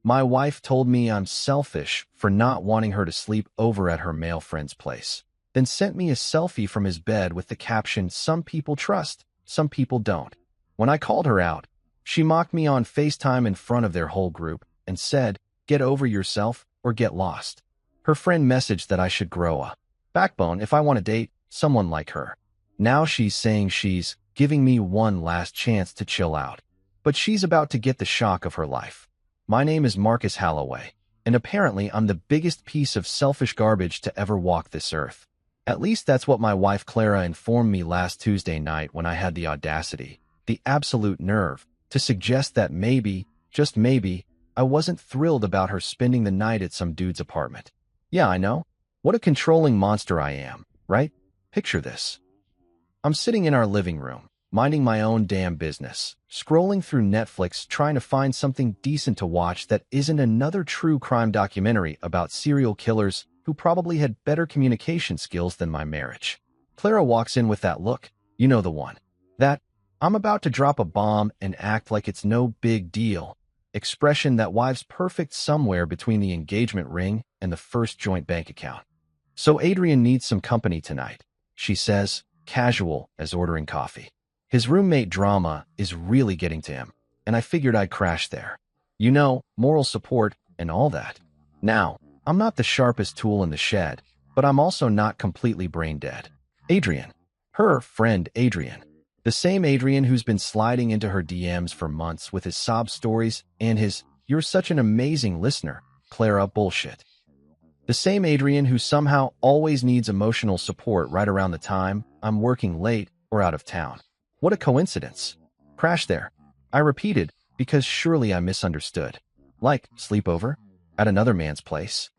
My wife told me I'm selfish for not wanting her to sleep over at her male friend's place, then sent me a selfie from his bed with the caption, "Some people trust, some people don't." When I called her out, she mocked me on FaceTime in front of their whole group and said, "Get over yourself or get lost." Her friend messaged that I should grow a backbone if I want to date someone like her. Now she's saying she's giving me one last chance to chill out. But she's about to get the shock of her life. My name is Marcus Holloway, and apparently I'm the biggest piece of selfish garbage to ever walk this earth. At least that's what my wife Clara informed me last Tuesday night when I had the audacity, the absolute nerve, to suggest that maybe, just maybe, I wasn't thrilled about her spending the night at some dude's apartment. Yeah, I know. What a controlling monster I am, right? Picture this. I'm sitting in our living room, minding my own damn business, scrolling through Netflix trying to find something decent to watch that isn't another true crime documentary about serial killers who probably had better communication skills than my marriage. Clara walks in with that look, you know the one. That, "I'm about to drop a bomb and act like it's no big deal" expression that wives perfect somewhere between the engagement ring and the first joint bank account. "So Adrian needs some company tonight," she says, casual as ordering coffee. His roommate drama is really getting to him, and I figured I'd crash there. You know, moral support and all that. Now, I'm not the sharpest tool in the shed, but I'm also not completely brain dead. Adrian. Her friend Adrian. The same Adrian who's been sliding into her DMs for months with his sob stories and his "you're such an amazing listener, Clara" bullshit. The same Adrian who somehow always needs emotional support right around the time I'm working late or out of town. What a coincidence. Crash there. I repeated, because surely I misunderstood. Like, sleepover? At another man's place?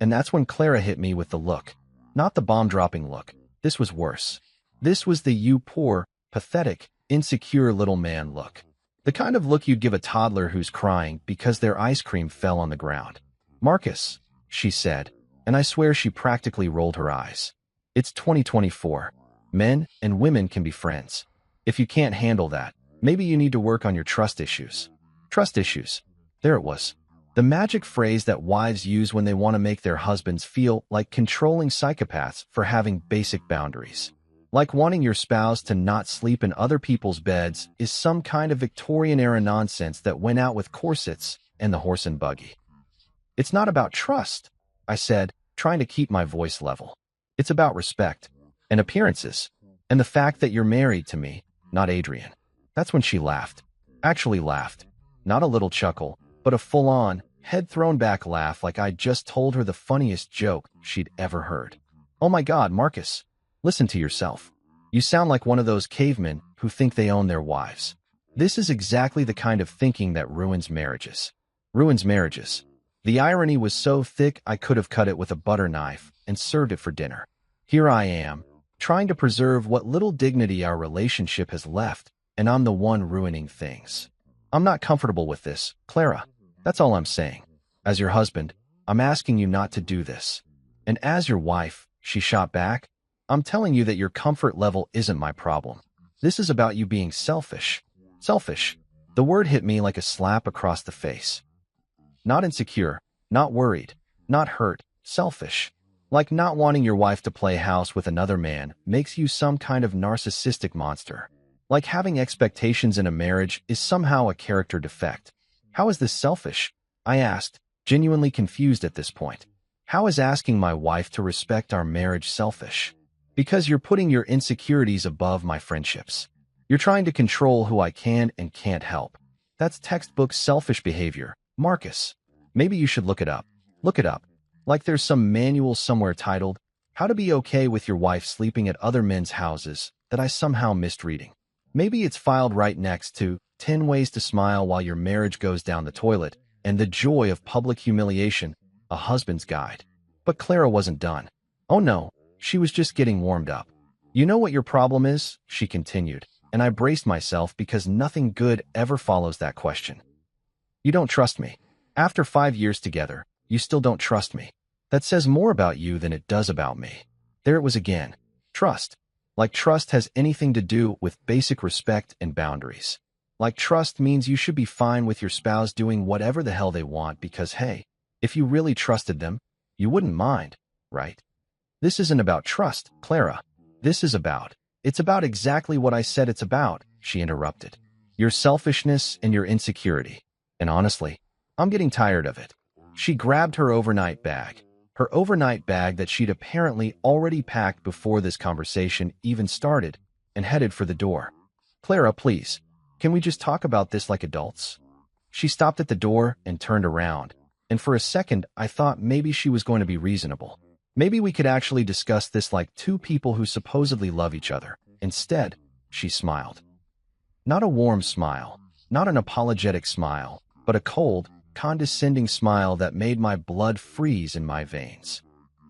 And that's when Clara hit me with the look. Not the bomb-dropping look. This was worse. This was the "you poor, pathetic, insecure little man" look. The kind of look you'd give a toddler who's crying because their ice cream fell on the ground. "Marcus," she said, and I swear she practically rolled her eyes. "It's 2024. Men and women can be friends. If you can't handle that, maybe you need to work on your trust issues." Trust issues. There it was. The magic phrase that wives use when they want to make their husbands feel like controlling psychopaths for having basic boundaries. Like wanting your spouse to not sleep in other people's beds is some kind of Victorian-era nonsense that went out with corsets and the horse and buggy. "It's not about trust," I said, trying to keep my voice level. "It's about respect and appearances and the fact that you're married to me, not Adrian." That's when she laughed. Actually laughed. Not a little chuckle, but a full-on, head-thrown-back laugh like I'd just told her the funniest joke she'd ever heard. "Oh my God, Marcus. Listen to yourself. You sound like one of those cavemen who think they own their wives. This is exactly the kind of thinking that ruins marriages. Ruins marriages." The irony was so thick I could have cut it with a butter knife and served it for dinner. Here I am, trying to preserve what little dignity our relationship has left, and I'm the one ruining things. I'm not comfortable with this, Clara. That's all I'm saying. As your husband, I'm asking you not to do this. And as your wife, she shot back, I'm telling you that your comfort level isn't my problem. This is about you being selfish. Selfish. The word hit me like a slap across the face. Not insecure, not worried, not hurt, selfish. Like not wanting your wife to play house with another man makes you some kind of narcissistic monster. Like having expectations in a marriage is somehow a character defect. How is this selfish? I asked, genuinely confused at this point. How is asking my wife to respect our marriage selfish? Because you're putting your insecurities above my friendships. You're trying to control who I can and can't help. That's textbook selfish behavior, Marcus. Maybe you should look it up. Look it up. Like there's some manual somewhere titled, "How to be okay with your wife sleeping at other men's houses," that I somehow missed reading. Maybe it's filed right next to 10 Ways to Smile While Your Marriage Goes Down the Toilet and The Joy of Public Humiliation, A Husband's Guide. But Clara wasn't done. Oh no, she was just getting warmed up. "You know what your problem is?" she continued, and I braced myself because nothing good ever follows that question. "You don't trust me. After 5 years together, you still don't trust me. That says more about you than it does about me." There it was again. Trust. Like trust has anything to do with basic respect and boundaries. Like trust means you should be fine with your spouse doing whatever the hell they want because, hey, if you really trusted them, you wouldn't mind, right? This isn't about trust, Clara. It's about exactly what I said it's about, she interrupted. Your selfishness and your insecurity. And honestly, I'm getting tired of it. She grabbed her overnight bag that she'd apparently already packed before this conversation even started, and headed for the door. Clara, please, can we just talk about this like adults? She stopped at the door and turned around, and for a second I thought maybe she was going to be reasonable. Maybe we could actually discuss this like two people who supposedly love each other. Instead, she smiled. Not a warm smile, not an apologetic smile, but a cold, condescending smile that made my blood freeze in my veins.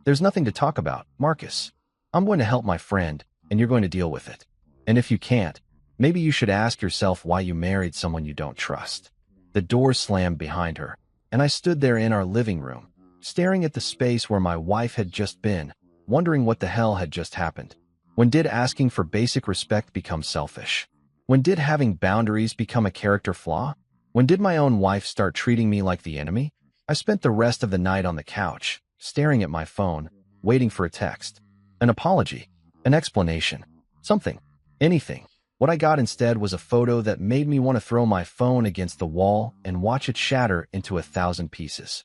There's nothing to talk about, Marcus. I'm going to help my friend, and you're going to deal with it. And if you can't, maybe you should ask yourself why you married someone you don't trust. The door slammed behind her, and I stood there in our living room, staring at the space where my wife had just been, wondering what the hell had just happened. When did asking for basic respect become selfish? When did having boundaries become a character flaw? When did my own wife start treating me like the enemy? I spent the rest of the night on the couch, staring at my phone, waiting for a text, an apology, an explanation, something, anything. What I got instead was a photo that made me want to throw my phone against the wall and watch it shatter into 1,000 pieces.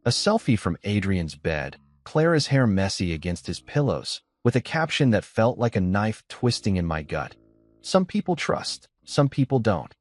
A selfie from Adrian's bed, Clara's hair messy against his pillows, with a caption that felt like a knife twisting in my gut. Some people trust, some people don't.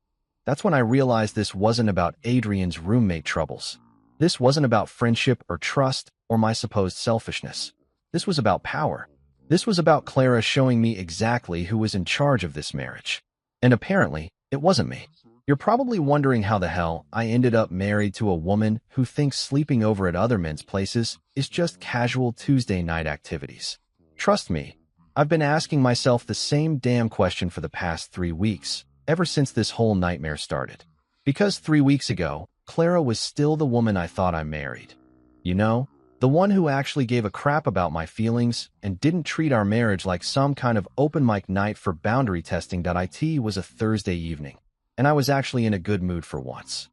That's when I realized this wasn't about Adrian's roommate troubles. This wasn't about friendship or trust or my supposed selfishness. This was about power. This was about Clara showing me exactly who was in charge of this marriage. And apparently, it wasn't me. You're probably wondering how the hell I ended up married to a woman who thinks sleeping over at other men's places is just casual Tuesday night activities. Trust me, I've been asking myself the same damn question for the past 3 weeks, ever since this whole nightmare started. Because 3 weeks ago, Clara was still the woman I thought I married. You know, the one who actually gave a crap about my feelings and didn't treat our marriage like some kind of open mic night for boundary testing. It was a Thursday evening, and I was actually in a good mood for once.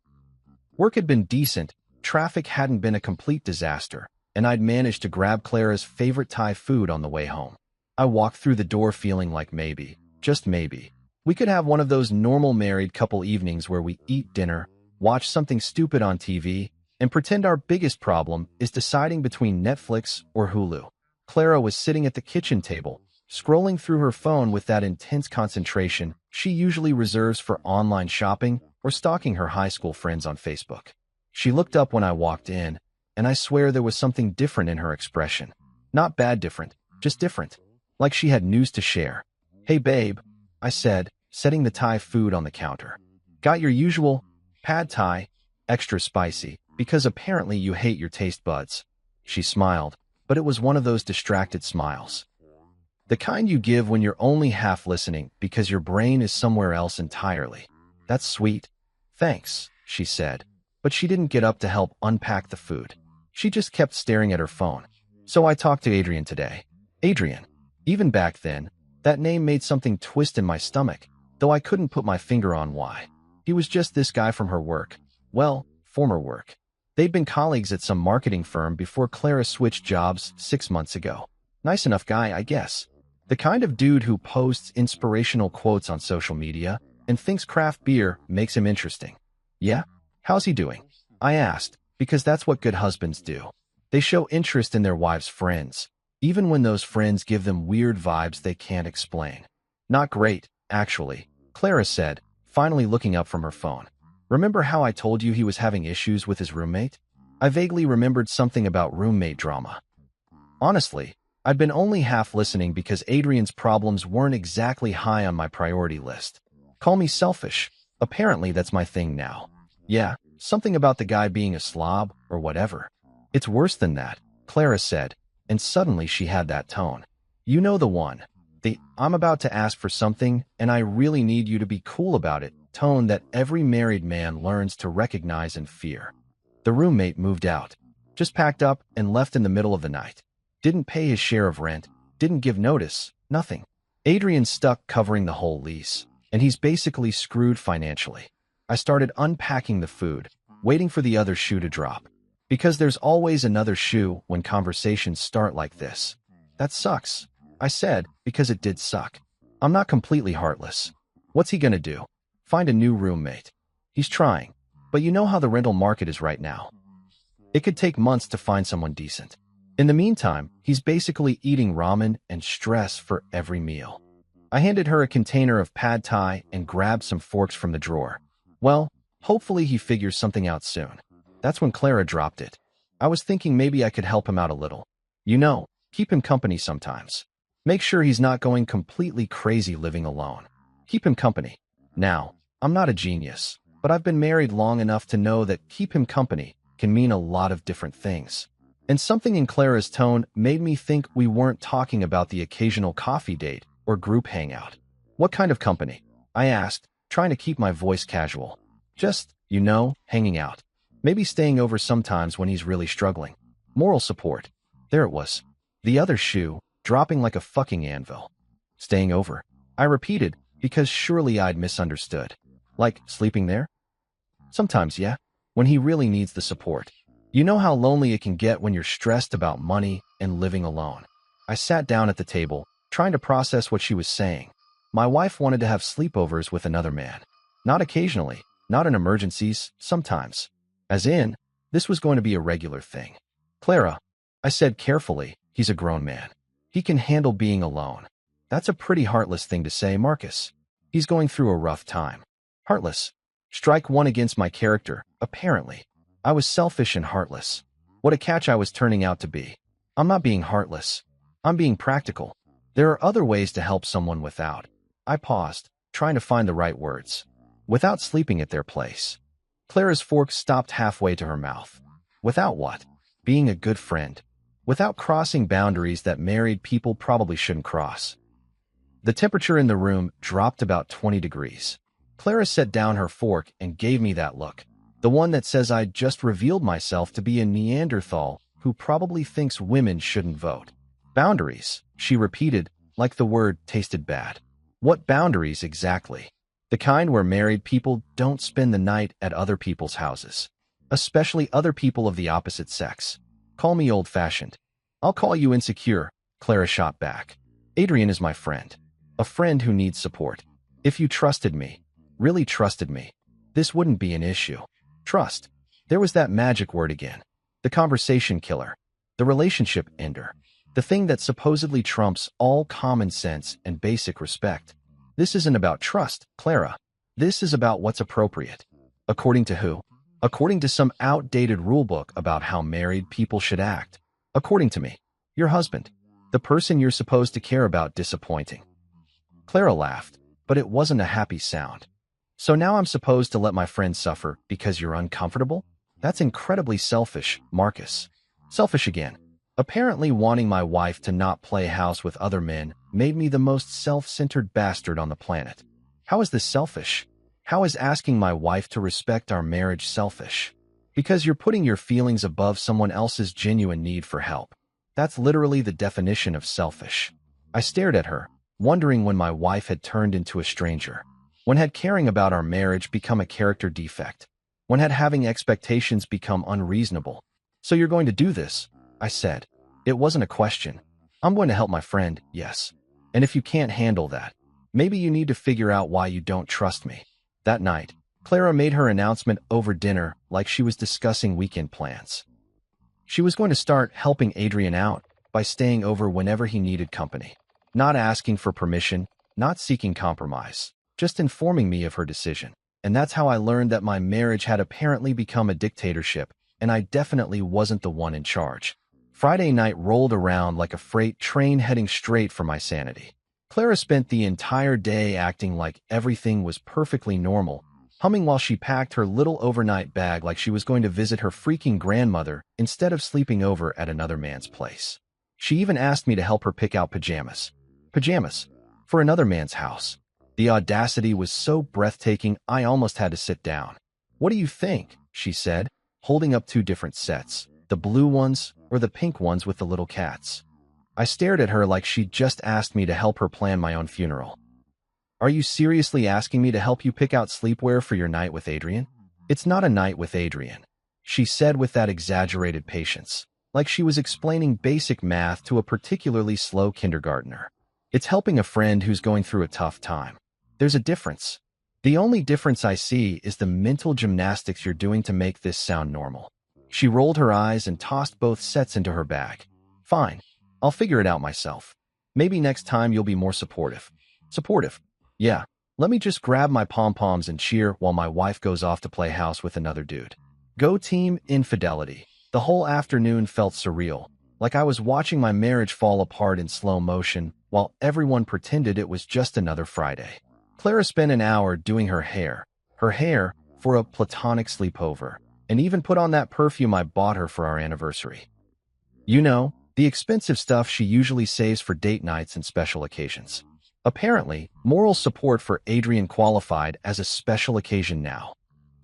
Work had been decent, traffic hadn't been a complete disaster, and I'd managed to grab Clara's favorite Thai food on the way home. I walked through the door feeling like maybe, just maybe, we could have one of those normal married couple evenings where we eat dinner, watch something stupid on TV, and pretend our biggest problem is deciding between Netflix or Hulu. Clara was sitting at the kitchen table, scrolling through her phone with that intense concentration she usually reserves for online shopping or stalking her high school friends on Facebook. She looked up when I walked in, and I swear there was something different in her expression. Not bad different, just different. Like she had news to share. Hey babe, I said, setting the Thai food on the counter. Got your usual pad Thai, extra spicy, because apparently you hate your taste buds. She smiled, but it was one of those distracted smiles. The kind you give when you're only half listening because your brain is somewhere else entirely. That's sweet. Thanks, she said, but she didn't get up to help unpack the food. She just kept staring at her phone. So I talked to Adrian today. Adrian. Even back then, that name made something twist in my stomach, though I couldn't put my finger on why. He was just this guy from her work. Well, former work. They'd been colleagues at some marketing firm before Clara switched jobs 6 months ago. Nice enough guy, I guess. The kind of dude who posts inspirational quotes on social media and thinks craft beer makes him interesting. Yeah? How's he doing? I asked, because that's what good husbands do. They show interest in their wives' friends, even when those friends give them weird vibes they can't explain. Not great, actually, Clara said, finally looking up from her phone. Remember how I told you he was having issues with his roommate? I vaguely remembered something about roommate drama. Honestly, I'd been only half listening because Adrian's problems weren't exactly high on my priority list. Call me selfish. Apparently that's my thing now. Yeah, something about the guy being a slob or whatever. It's worse than that, Clara said, and suddenly she had that tone. You know the one. The I'm about to ask for something and I really need you to be cool about it tone that every married man learns to recognize and fear. The roommate moved out. Just packed up and left in the middle of the night. Didn't pay his share of rent, didn't give notice, nothing. Adrian stuck covering the whole lease. and he's basically screwed financially. I started unpacking the food, waiting for the other shoe to drop. Because there's always another shoe when conversations start like this. That sucks, I said, because it did suck. I'm not completely heartless. What's he gonna do? Find a new roommate. He's trying, but you know how the rental market is right now. It could take months to find someone decent. In the meantime, he's basically eating ramen and stress for every meal. I handed her a container of pad thai and grabbed some forks from the drawer. Well, hopefully he figures something out soon. That's when Clara dropped it. I was thinking maybe I could help him out a little. You know, keep him company sometimes. Make sure he's not going completely crazy living alone. Keep him company. Now, I'm not a genius, but I've been married long enough to know that keep him company can mean a lot of different things. And something in Clara's tone made me think we weren't talking about the occasional coffee date or group hangout. What kind of company? I asked, trying to keep my voice casual. Just, you know, hanging out. Maybe staying over sometimes when he's really struggling. Moral support. There it was. The other shoe, dropping like a fucking anvil. Staying over. I repeated, because surely I'd misunderstood. Like, sleeping there? Sometimes, yeah. When he really needs the support. You know how lonely it can get when you're stressed about money and living alone. I sat down at the table, trying to process what she was saying. My wife wanted to have sleepovers with another man. Not occasionally, not in emergencies, sometimes. As in, this was going to be a regular thing. Clara, I said carefully, he's a grown man. He can handle being alone. That's a pretty heartless thing to say, Marcus. He's going through a rough time. Heartless. Strike one against my character, apparently. I was selfish and heartless. What a catch I was turning out to be. I'm not being heartless. I'm being practical. There are other ways to help someone without. I paused, trying to find the right words. Without sleeping at their place. Clara's fork stopped halfway to her mouth. Without what? Being a good friend. Without crossing boundaries that married people probably shouldn't cross. The temperature in the room dropped about 20 degrees. Clara set down her fork and gave me that look. The one that says I'd just revealed myself to be a Neanderthal who probably thinks women shouldn't vote. Boundaries, she repeated, like the word tasted bad. What boundaries exactly? The kind where married people don't spend the night at other people's houses. Especially other people of the opposite sex. Call me old-fashioned. I'll call you insecure, Clara shot back. Adrian is my friend. A friend who needs support. If you trusted me, really trusted me, this wouldn't be an issue. Trust. There was that magic word again. The conversation killer. The relationship ender. The thing that supposedly trumps all common sense and basic respect. This isn't about trust, Clara. This is about what's appropriate. According to who? According to some outdated rulebook about how married people should act. According to me. Your husband. The person you're supposed to care about disappointing. Clara laughed, but it wasn't a happy sound. So now I'm supposed to let my friend suffer because you're uncomfortable? That's incredibly selfish, Marcus. Selfish again. Apparently wanting my wife to not play house with other men made me the most self-centered bastard on the planet. How is this selfish? How is asking my wife to respect our marriage selfish? Because you're putting your feelings above someone else's genuine need for help. That's literally the definition of selfish. I stared at her, wondering when my wife had turned into a stranger. When had caring about our marriage become a character defect? When had having expectations become unreasonable? So you're going to do this? I said. It wasn't a question. I'm going to help my friend, yes. And if you can't handle that, maybe you need to figure out why you don't trust me. That night, Clara made her announcement over dinner like she was discussing weekend plans. She was going to start helping Adrian out by staying over whenever he needed company. Not asking for permission, not seeking compromise, just informing me of her decision. And that's how I learned that my marriage had apparently become a dictatorship, and I definitely wasn't the one in charge. Friday night rolled around like a freight train heading straight for my sanity. Clara spent the entire day acting like everything was perfectly normal, humming while she packed her little overnight bag like she was going to visit her freaking grandmother instead of sleeping over at another man's place. She even asked me to help her pick out pajamas. Pajamas. For another man's house. The audacity was so breathtaking I almost had to sit down. What do you think? She said, holding up two different sets. The blue ones or the pink ones with the little cats. I stared at her like she'd just asked me to help her plan my own funeral. Are you seriously asking me to help you pick out sleepwear for your night with Adrian? It's not a night with Adrian, she said with that exaggerated patience, like she was explaining basic math to a particularly slow kindergartner. It's helping a friend who's going through a tough time. There's a difference. The only difference I see is the mental gymnastics you're doing to make this sound normal. She rolled her eyes and tossed both sets into her bag. Fine. I'll figure it out myself. Maybe next time you'll be more supportive. Supportive? Yeah. Let me just grab my pom-poms and cheer while my wife goes off to play house with another dude. Go team infidelity. The whole afternoon felt surreal, like I was watching my marriage fall apart in slow motion while everyone pretended it was just another Friday. Clara spent an hour doing her hair for a platonic sleepover, and even put on that perfume I bought her for our anniversary. You know, the expensive stuff she usually saves for date nights and special occasions. Apparently, moral support for Adrian qualified as a special occasion now.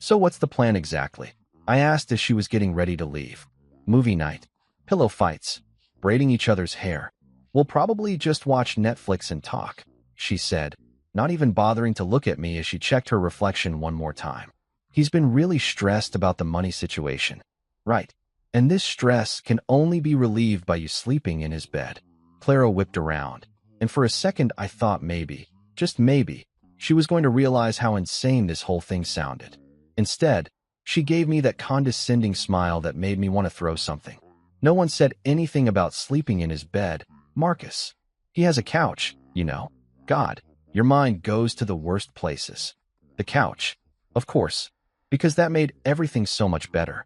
So what's the plan exactly? I asked as she was getting ready to leave. Movie night, pillow fights, braiding each other's hair. We'll probably just watch Netflix and talk, she said, not even bothering to look at me as she checked her reflection one more time. He's been really stressed about the money situation. Right. And this stress can only be relieved by you sleeping in his bed. Clara whipped around, and for a second I thought maybe, just maybe, she was going to realize how insane this whole thing sounded. Instead, she gave me that condescending smile that made me want to throw something. No one said anything about sleeping in his bed, Marcus. He has a couch, you know. God, your mind goes to the worst places. The couch, of course, because that made everything so much better.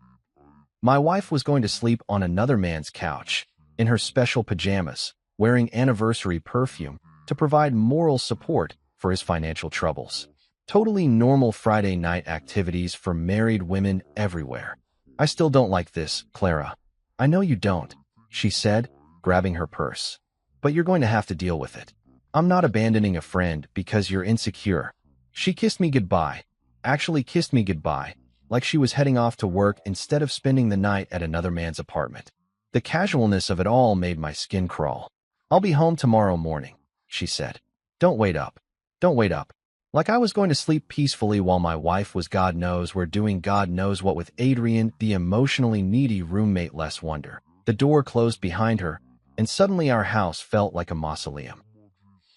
My wife was going to sleep on another man's couch, in her special pajamas, wearing anniversary perfume to provide moral support for his financial troubles. Totally normal Friday night activities for married women everywhere. I still don't like this, Clara. I know you don't, she said, grabbing her purse. But you're going to have to deal with it. I'm not abandoning a friend because you're insecure. She kissed me goodbye. Actually kissed me goodbye, like she was heading off to work instead of spending the night at another man's apartment. The casualness of it all made my skin crawl. I'll be home tomorrow morning, she said. Don't wait up. Don't wait up. Like I was going to sleep peacefully while my wife was God knows where doing God knows what with Adrian, the emotionally needy roommate. Less wonder. The door closed behind her, and suddenly our house felt like a mausoleum.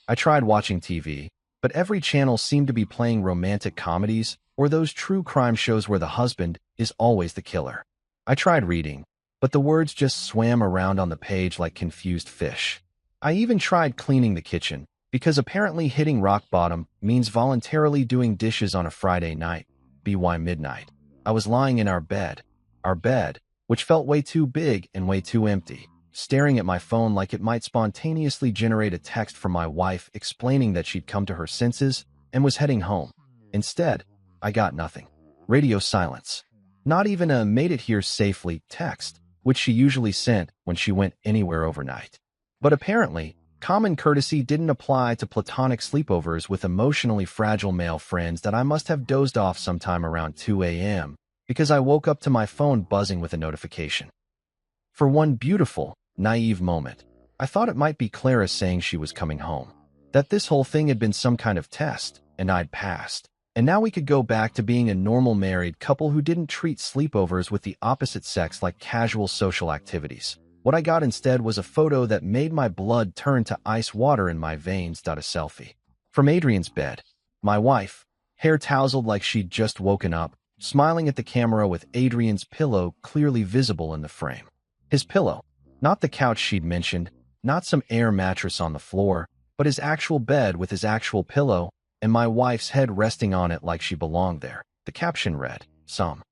I tried watching TV, but every channel seemed to be playing romantic comedies or those true crime shows where the husband is always the killer. I tried reading, but the words just swam around on the page like confused fish. I even tried cleaning the kitchen, because apparently hitting rock bottom means voluntarily doing dishes on a Friday night, by midnight. I was lying in our bed, which felt way too big and way too empty, staring at my phone like it might spontaneously generate a text from my wife explaining that she'd come to her senses and was heading home. Instead, I got nothing. Radio silence. Not even a "made it here safely" text, which she usually sent when she went anywhere overnight. But apparently, common courtesy didn't apply to platonic sleepovers with emotionally fragile male friends that I must have dozed off sometime around 2 a.m. because I woke up to my phone buzzing with a notification. For one beautiful, naive moment, I thought it might be Clara saying she was coming home, that this whole thing had been some kind of test, and I'd passed. And now we could go back to being a normal married couple who didn't treat sleepovers with the opposite sex like casual social activities. What I got instead was a photo that made my blood turn to ice water in my veins. A selfie. From Adrian's bed. My wife, hair tousled like she'd just woken up, smiling at the camera with Adrian's pillow clearly visible in the frame. His pillow. Not the couch she'd mentioned, not some air mattress on the floor, but his actual bed with his actual pillow, and my wife's head resting on it like she belonged there. The caption read, "Some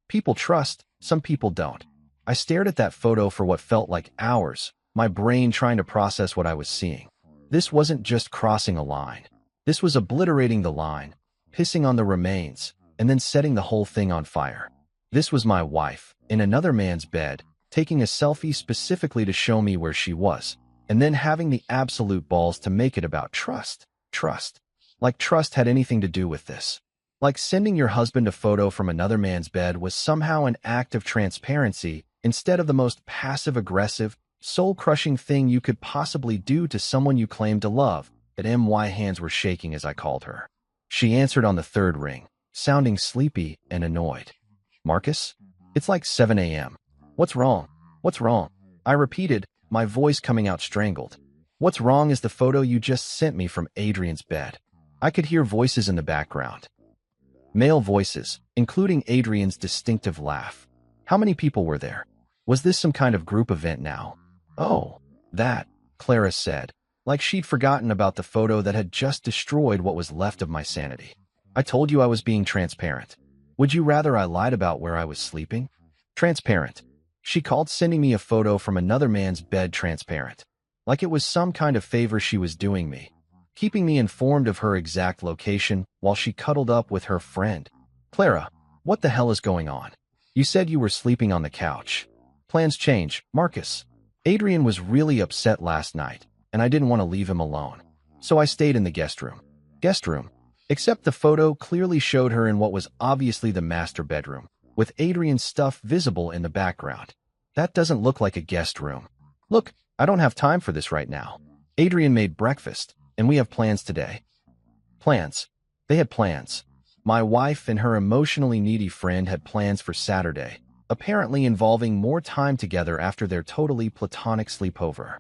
people trust, some people don't." I stared at that photo for what felt like hours, my brain trying to process what I was seeing. This wasn't just crossing a line. This was obliterating the line, pissing on the remains, and then setting the whole thing on fire. This was my wife, in another man's bed, taking a selfie specifically to show me where she was, and then having the absolute balls to make it about trust. Trust. Like trust had anything to do with this. Like sending your husband a photo from another man's bed was somehow an act of transparency instead of the most passive-aggressive, soul-crushing thing you could possibly do to someone you claim to love, but my hands were shaking as I called her. She answered on the third ring, sounding sleepy and annoyed. Marcus? It's like 7 a.m. What's wrong? What's wrong? I repeated, my voice coming out strangled. What's wrong is the photo you just sent me from Adrian's bed. I could hear voices in the background. Male voices, including Adrian's distinctive laugh. How many people were there? Was this some kind of group event now? Oh, that, Clara said, like she'd forgotten about the photo that had just destroyed what was left of my sanity. I told you I was being transparent. Would you rather I lied about where I was sleeping? Transparent. She called sending me a photo from another man's bed transparent. Like it was some kind of favor she was doing me, keeping me informed of her exact location while she cuddled up with her friend. Clara, what the hell is going on? You said you were sleeping on the couch. Plans change, Marcus. Adrian was really upset last night, and I didn't want to leave him alone. So I stayed in the guest room. Guest room? Except the photo clearly showed her in what was obviously the master bedroom, with Adrian's stuff visible in the background. That doesn't look like a guest room. Look, I don't have time for this right now. Adrian made breakfast, and we have plans today. Plans? They had plans. My wife and her emotionally needy friend had plans for Saturday, apparently involving more time together after their totally platonic sleepover.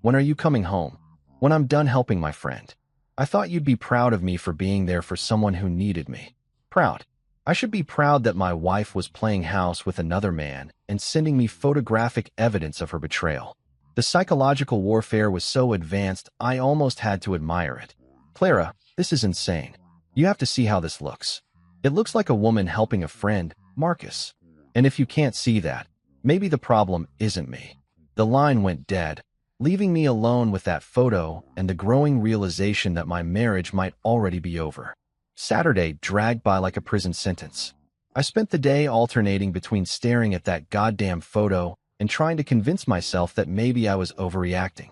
When are you coming home? When I'm done helping my friend. I thought you'd be proud of me for being there for someone who needed me. Proud? I should be proud that my wife was playing house with another man and sending me photographic evidence of her betrayal. The psychological warfare was so advanced I almost had to admire it. Clara, this is insane. You have to see how this looks. It looks like a woman helping a friend, Marcus. And if you can't see that, maybe the problem isn't me. The line went dead, leaving me alone with that photo and the growing realization that my marriage might already be over. Saturday dragged by like a prison sentence. I spent the day alternating between staring at that goddamn photo and trying to convince myself that maybe I was overreacting.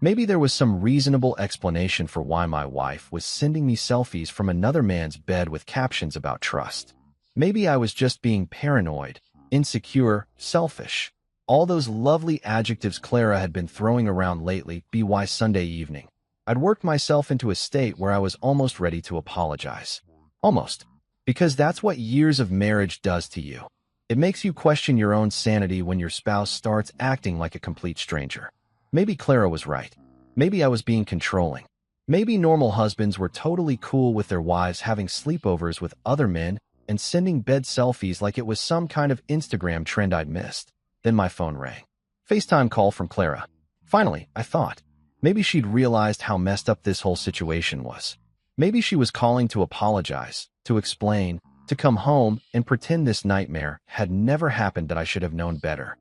Maybe there was some reasonable explanation for why my wife was sending me selfies from another man's bed with captions about trust. Maybe I was just being paranoid, insecure, selfish. All those lovely adjectives Clara had been throwing around lately. By Sunday evening, I'd worked myself into a state where I was almost ready to apologize. Almost. Because that's what years of marriage does to you. It makes you question your own sanity when your spouse starts acting like a complete stranger. Maybe Clara was right. Maybe I was being controlling. Maybe normal husbands were totally cool with their wives having sleepovers with other men and sending bed selfies like it was some kind of Instagram trend I'd missed. Then my phone rang. FaceTime call from Clara. Finally, I thought. Maybe she'd realized how messed up this whole situation was. Maybe she was calling to apologize, to explain, to come home and pretend this nightmare had never happened, that I should have known better.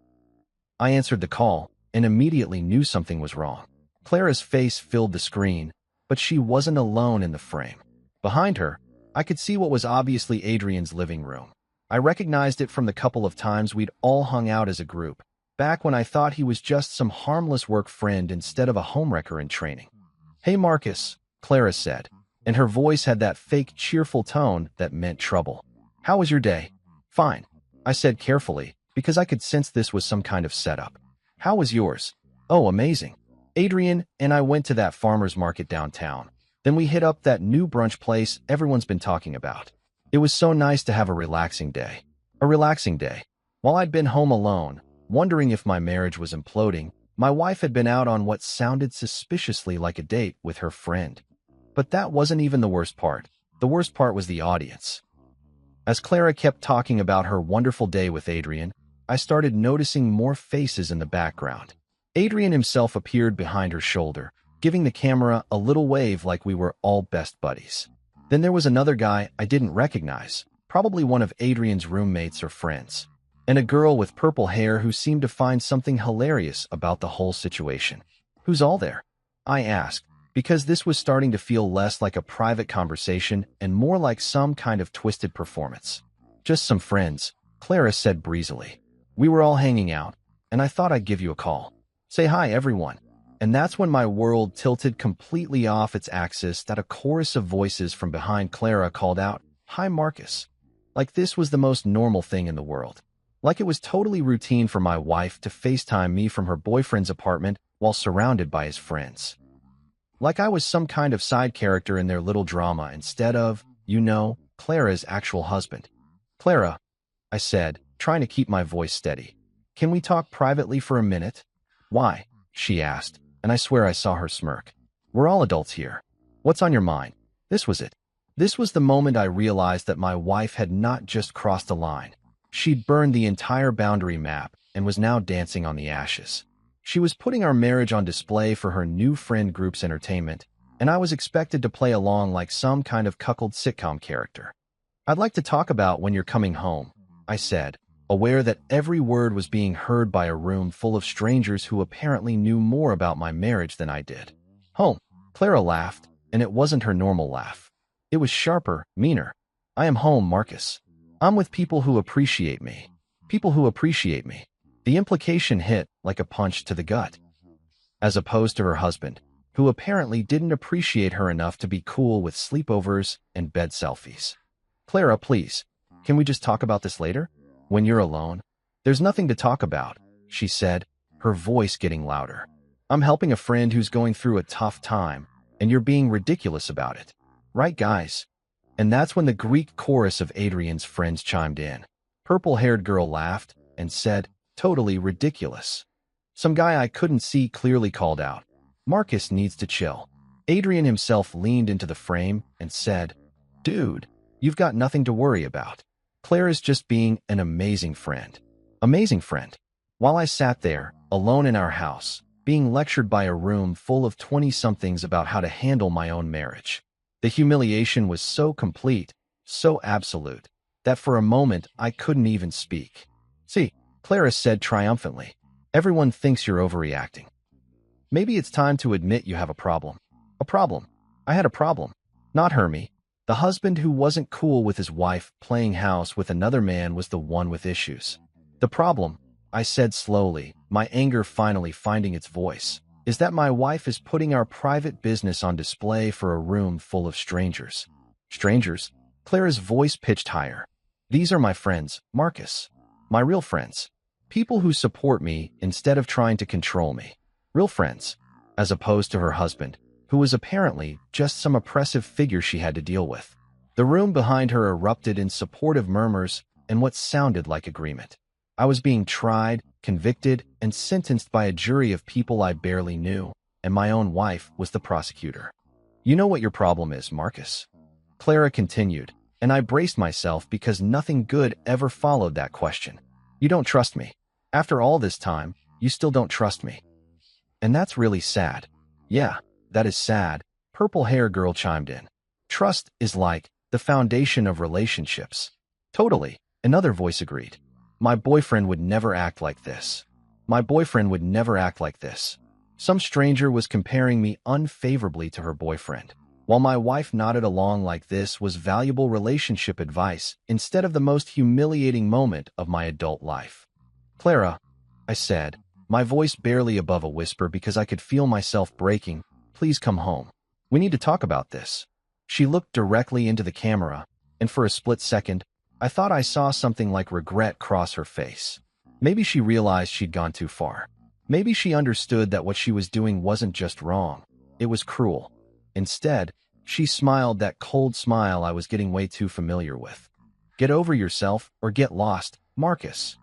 I answered the call and immediately knew something was wrong. Clara's face filled the screen, but she wasn't alone in the frame. Behind her, I could see what was obviously Adrian's living room. I recognized it from the couple of times we'd all hung out as a group, back when I thought he was just some harmless work friend instead of a homewrecker in training. Hey Marcus, Clara said, and her voice had that fake cheerful tone that meant trouble. How was your day? Fine, I said carefully, because I could sense this was some kind of setup. How was yours? Oh, amazing. Adrian and I went to that farmer's market downtown. Then we hit up that new brunch place everyone's been talking about. It was so nice to have a relaxing day. A relaxing day. While I'd been home alone, wondering if my marriage was imploding, my wife had been out on what sounded suspiciously like a date with her friend. But that wasn't even the worst part. The worst part was the audience. As Clara kept talking about her wonderful day with Adrian, I started noticing more faces in the background. Adrian himself appeared behind her shoulder, giving the camera a little wave like we were all best buddies. Then there was another guy I didn't recognize, probably one of Adrian's roommates or friends, and a girl with purple hair who seemed to find something hilarious about the whole situation. Who's all there? I asked, because this was starting to feel less like a private conversation and more like some kind of twisted performance. Just some friends, Clara said breezily. We were all hanging out, and I thought I'd give you a call. Say hi, everyone. And that's when my world tilted completely off its axis that a chorus of voices from behind Clara called out, Hi, Marcus. Like this was the most normal thing in the world. Like it was totally routine for my wife to FaceTime me from her boyfriend's apartment while surrounded by his friends. Like I was some kind of side character in their little drama instead of, Clara's actual husband. Clara, I said, trying to keep my voice steady. Can we talk privately for a minute? Why? She asked, and I swear I saw her smirk. We're all adults here. What's on your mind? This was it. This was the moment I realized that my wife had not just crossed a line. She'd burned the entire boundary map and was now dancing on the ashes. She was putting our marriage on display for her new friend group's entertainment, and I was expected to play along like some kind of cuckold sitcom character. I'd like to talk about when you're coming home, I said, aware that every word was being heard by a room full of strangers who apparently knew more about my marriage than I did. Home. Clara laughed, and it wasn't her normal laugh. It was sharper, meaner. I am home, Marcus. I'm with people who appreciate me. People who appreciate me. The implication hit like a punch to the gut. As opposed to her husband, who apparently didn't appreciate her enough to be cool with sleepovers and bed selfies. Clara, please, can we just talk about this later? When you're alone? There's nothing to talk about, she said, her voice getting louder. I'm helping a friend who's going through a tough time, and you're being ridiculous about it. Right, guys? And that's when the Greek chorus of Adrian's friends chimed in. Purple-haired girl laughed and said, totally ridiculous. Some guy I couldn't see clearly called out, Marcus needs to chill. Adrian himself leaned into the frame and said, dude, you've got nothing to worry about. Clara's just being an amazing friend. Amazing friend. While I sat there, alone in our house, being lectured by a room full of 20-somethings about how to handle my own marriage. The humiliation was so complete, so absolute, that for a moment I couldn't even speak. See, Clara said triumphantly, everyone thinks you're overreacting. Maybe it's time to admit you have a problem. A problem. I had a problem. Not Hermie. The husband who wasn't cool with his wife playing house with another man was the one with issues. The problem, I said slowly, my anger finally finding its voice, is that my wife is putting our private business on display for a room full of strangers. Strangers? Clara's voice pitched higher. These are my friends, Marcus. My real friends. People who support me instead of trying to control me. Real friends. As opposed to her husband, who was apparently just some oppressive figure she had to deal with. The room behind her erupted in supportive murmurs and what sounded like agreement. I was being tried, convicted, and sentenced by a jury of people I barely knew, and my own wife was the prosecutor. You know what your problem is, Marcus. Clara continued, and I braced myself because nothing good ever followed that question. You don't trust me. After all this time, you still don't trust me. And that's really sad. Yeah, that is sad, Purple Hair Girl chimed in. Trust is like the foundation of relationships. Totally, another voice agreed. My boyfriend would never act like this. My boyfriend would never act like this. Some stranger was comparing me unfavorably to her boyfriend, while my wife nodded along like this was valuable relationship advice instead of the most humiliating moment of my adult life. Clara, I said, my voice barely above a whisper because I could feel myself breaking, please come home. We need to talk about this. She looked directly into the camera, and for a split second, I thought I saw something like regret cross her face. Maybe she realized she'd gone too far. Maybe she understood that what she was doing wasn't just wrong. It was cruel. Instead, she smiled that cold smile I was getting way too familiar with. Get over yourself or get lost, Marcus.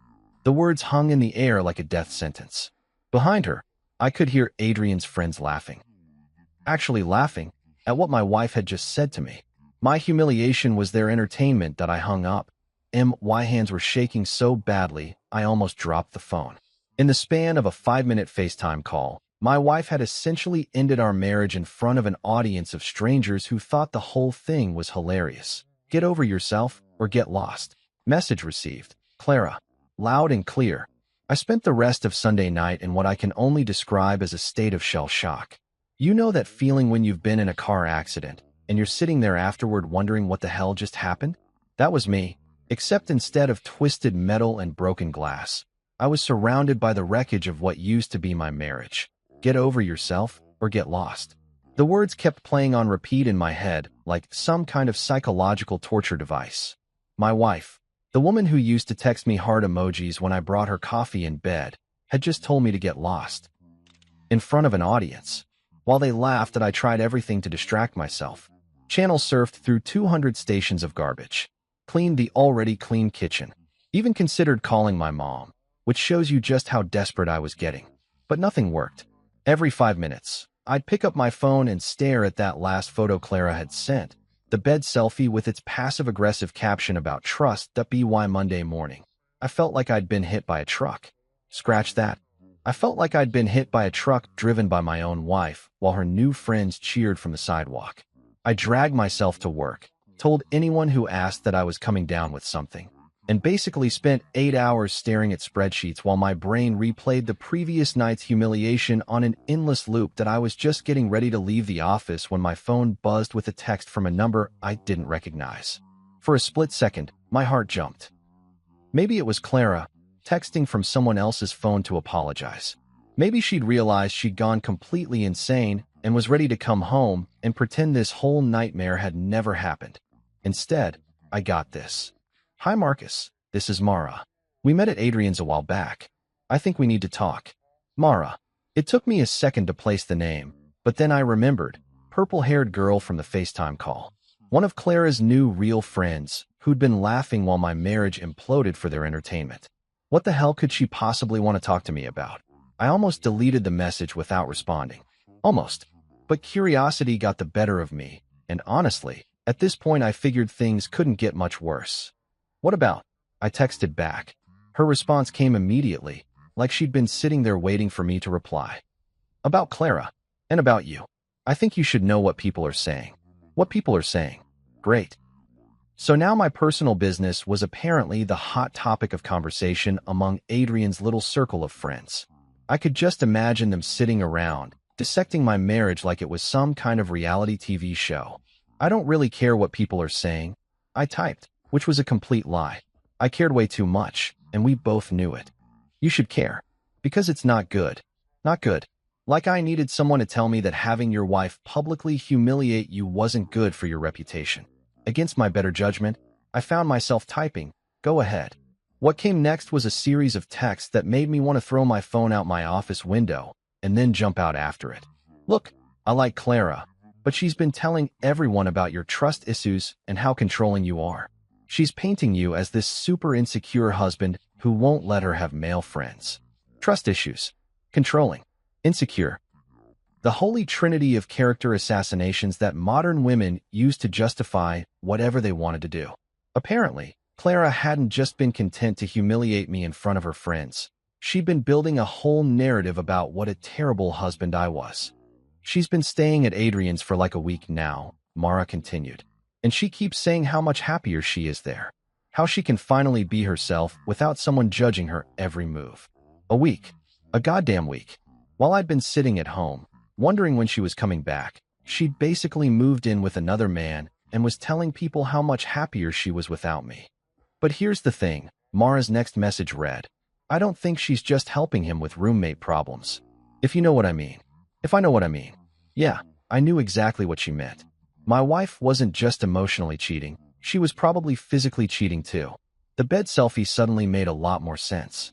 The words hung in the air like a death sentence. Behind her, I could hear Adrian's friends laughing. Actually laughing at what my wife had just said to me. My humiliation was their entertainment that I hung up. My hands were shaking so badly, I almost dropped the phone. In the span of a 5-minute FaceTime call, my wife had essentially ended our marriage in front of an audience of strangers who thought the whole thing was hilarious. Get over yourself or get lost. Message received. Clara. Loud and clear. I spent the rest of Sunday night in what I can only describe as a state of shell shock. You know that feeling when you've been in a car accident, and you're sitting there afterward wondering what the hell just happened? That was me, except instead of twisted metal and broken glass, I was surrounded by the wreckage of what used to be my marriage. Get over yourself or get lost. The words kept playing on repeat in my head like some kind of psychological torture device. My wife, the woman who used to text me heart emojis when I brought her coffee in bed, had just told me to get lost. In front of an audience. while they laughed that I tried everything to distract myself. Channel surfed through 200 stations of garbage, cleaned the already clean kitchen, even considered calling my mom, which shows you just how desperate I was getting. But nothing worked. Every 5 minutes, I'd pick up my phone and stare at that last photo Clara had sent, the bed selfie with its passive-aggressive caption about trust. By Monday morning, I felt like I'd been hit by a truck. Scratch that. I felt like I'd been hit by a truck driven by my own wife while her new friends cheered from the sidewalk. I dragged myself to work, told anyone who asked that I was coming down with something, and basically spent 8 hours staring at spreadsheets while my brain replayed the previous night's humiliation on an endless loop. That I was just getting ready to leave the office when my phone buzzed with a text from a number I didn't recognize. For a split second, my heart jumped. Maybe it was Clara, texting from someone else's phone to apologize. Maybe she'd realized she'd gone completely insane and was ready to come home and pretend this whole nightmare had never happened. Instead, I got this. Hi Marcus, this is Mara. We met at Adrian's a while back. I think we need to talk. Mara. It took me a second to place the name, but then I remembered. Purple-haired girl from the FaceTime call. One of Clara's new real friends, who'd been laughing while my marriage imploded for their entertainment. What the hell could she possibly want to talk to me about? I almost deleted the message without responding. Almost. But curiosity got the better of me, and honestly, at this point I figured things couldn't get much worse. What about? I texted back. Her response came immediately, like she'd been sitting there waiting for me to reply. About Clara. And about you. I think you should know what people are saying. What people are saying. Great. So now my personal business was apparently the hot topic of conversation among Adrian's little circle of friends. I could just imagine them sitting around, dissecting my marriage like it was some kind of reality TV show. I don't really care what people are saying. I typed, which was a complete lie. I cared way too much, and we both knew it. You should care. Because it's not good. Not good. Like I needed someone to tell me that having your wife publicly humiliate you wasn't good for your reputation. Against my better judgment, I found myself typing, "Go ahead." What came next was a series of texts that made me want to throw my phone out my office window and then jump out after it. Look, I like Clara, but she's been telling everyone about your trust issues and how controlling you are. She's painting you as this super insecure husband who won't let her have male friends. Trust issues. Controlling. Insecure. The holy trinity of character assassinations that modern women use to justify whatever they wanted to do. Apparently, Clara hadn't just been content to humiliate me in front of her friends. She'd been building a whole narrative about what a terrible husband I was. She's been staying at Adrian's for like a week now, Mara continued. And she keeps saying how much happier she is there. How she can finally be herself without someone judging her every move. A week. A goddamn week. While I'd been sitting at home, wondering when she was coming back, she'd basically moved in with another man and was telling people how much happier she was without me. But here's the thing, Mara's next message read, "I don't think she's just helping him with roommate problems. If you know what I mean." If I know what I mean. Yeah, I knew exactly what she meant. My wife wasn't just emotionally cheating, she was probably physically cheating too. The bed selfie suddenly made a lot more sense.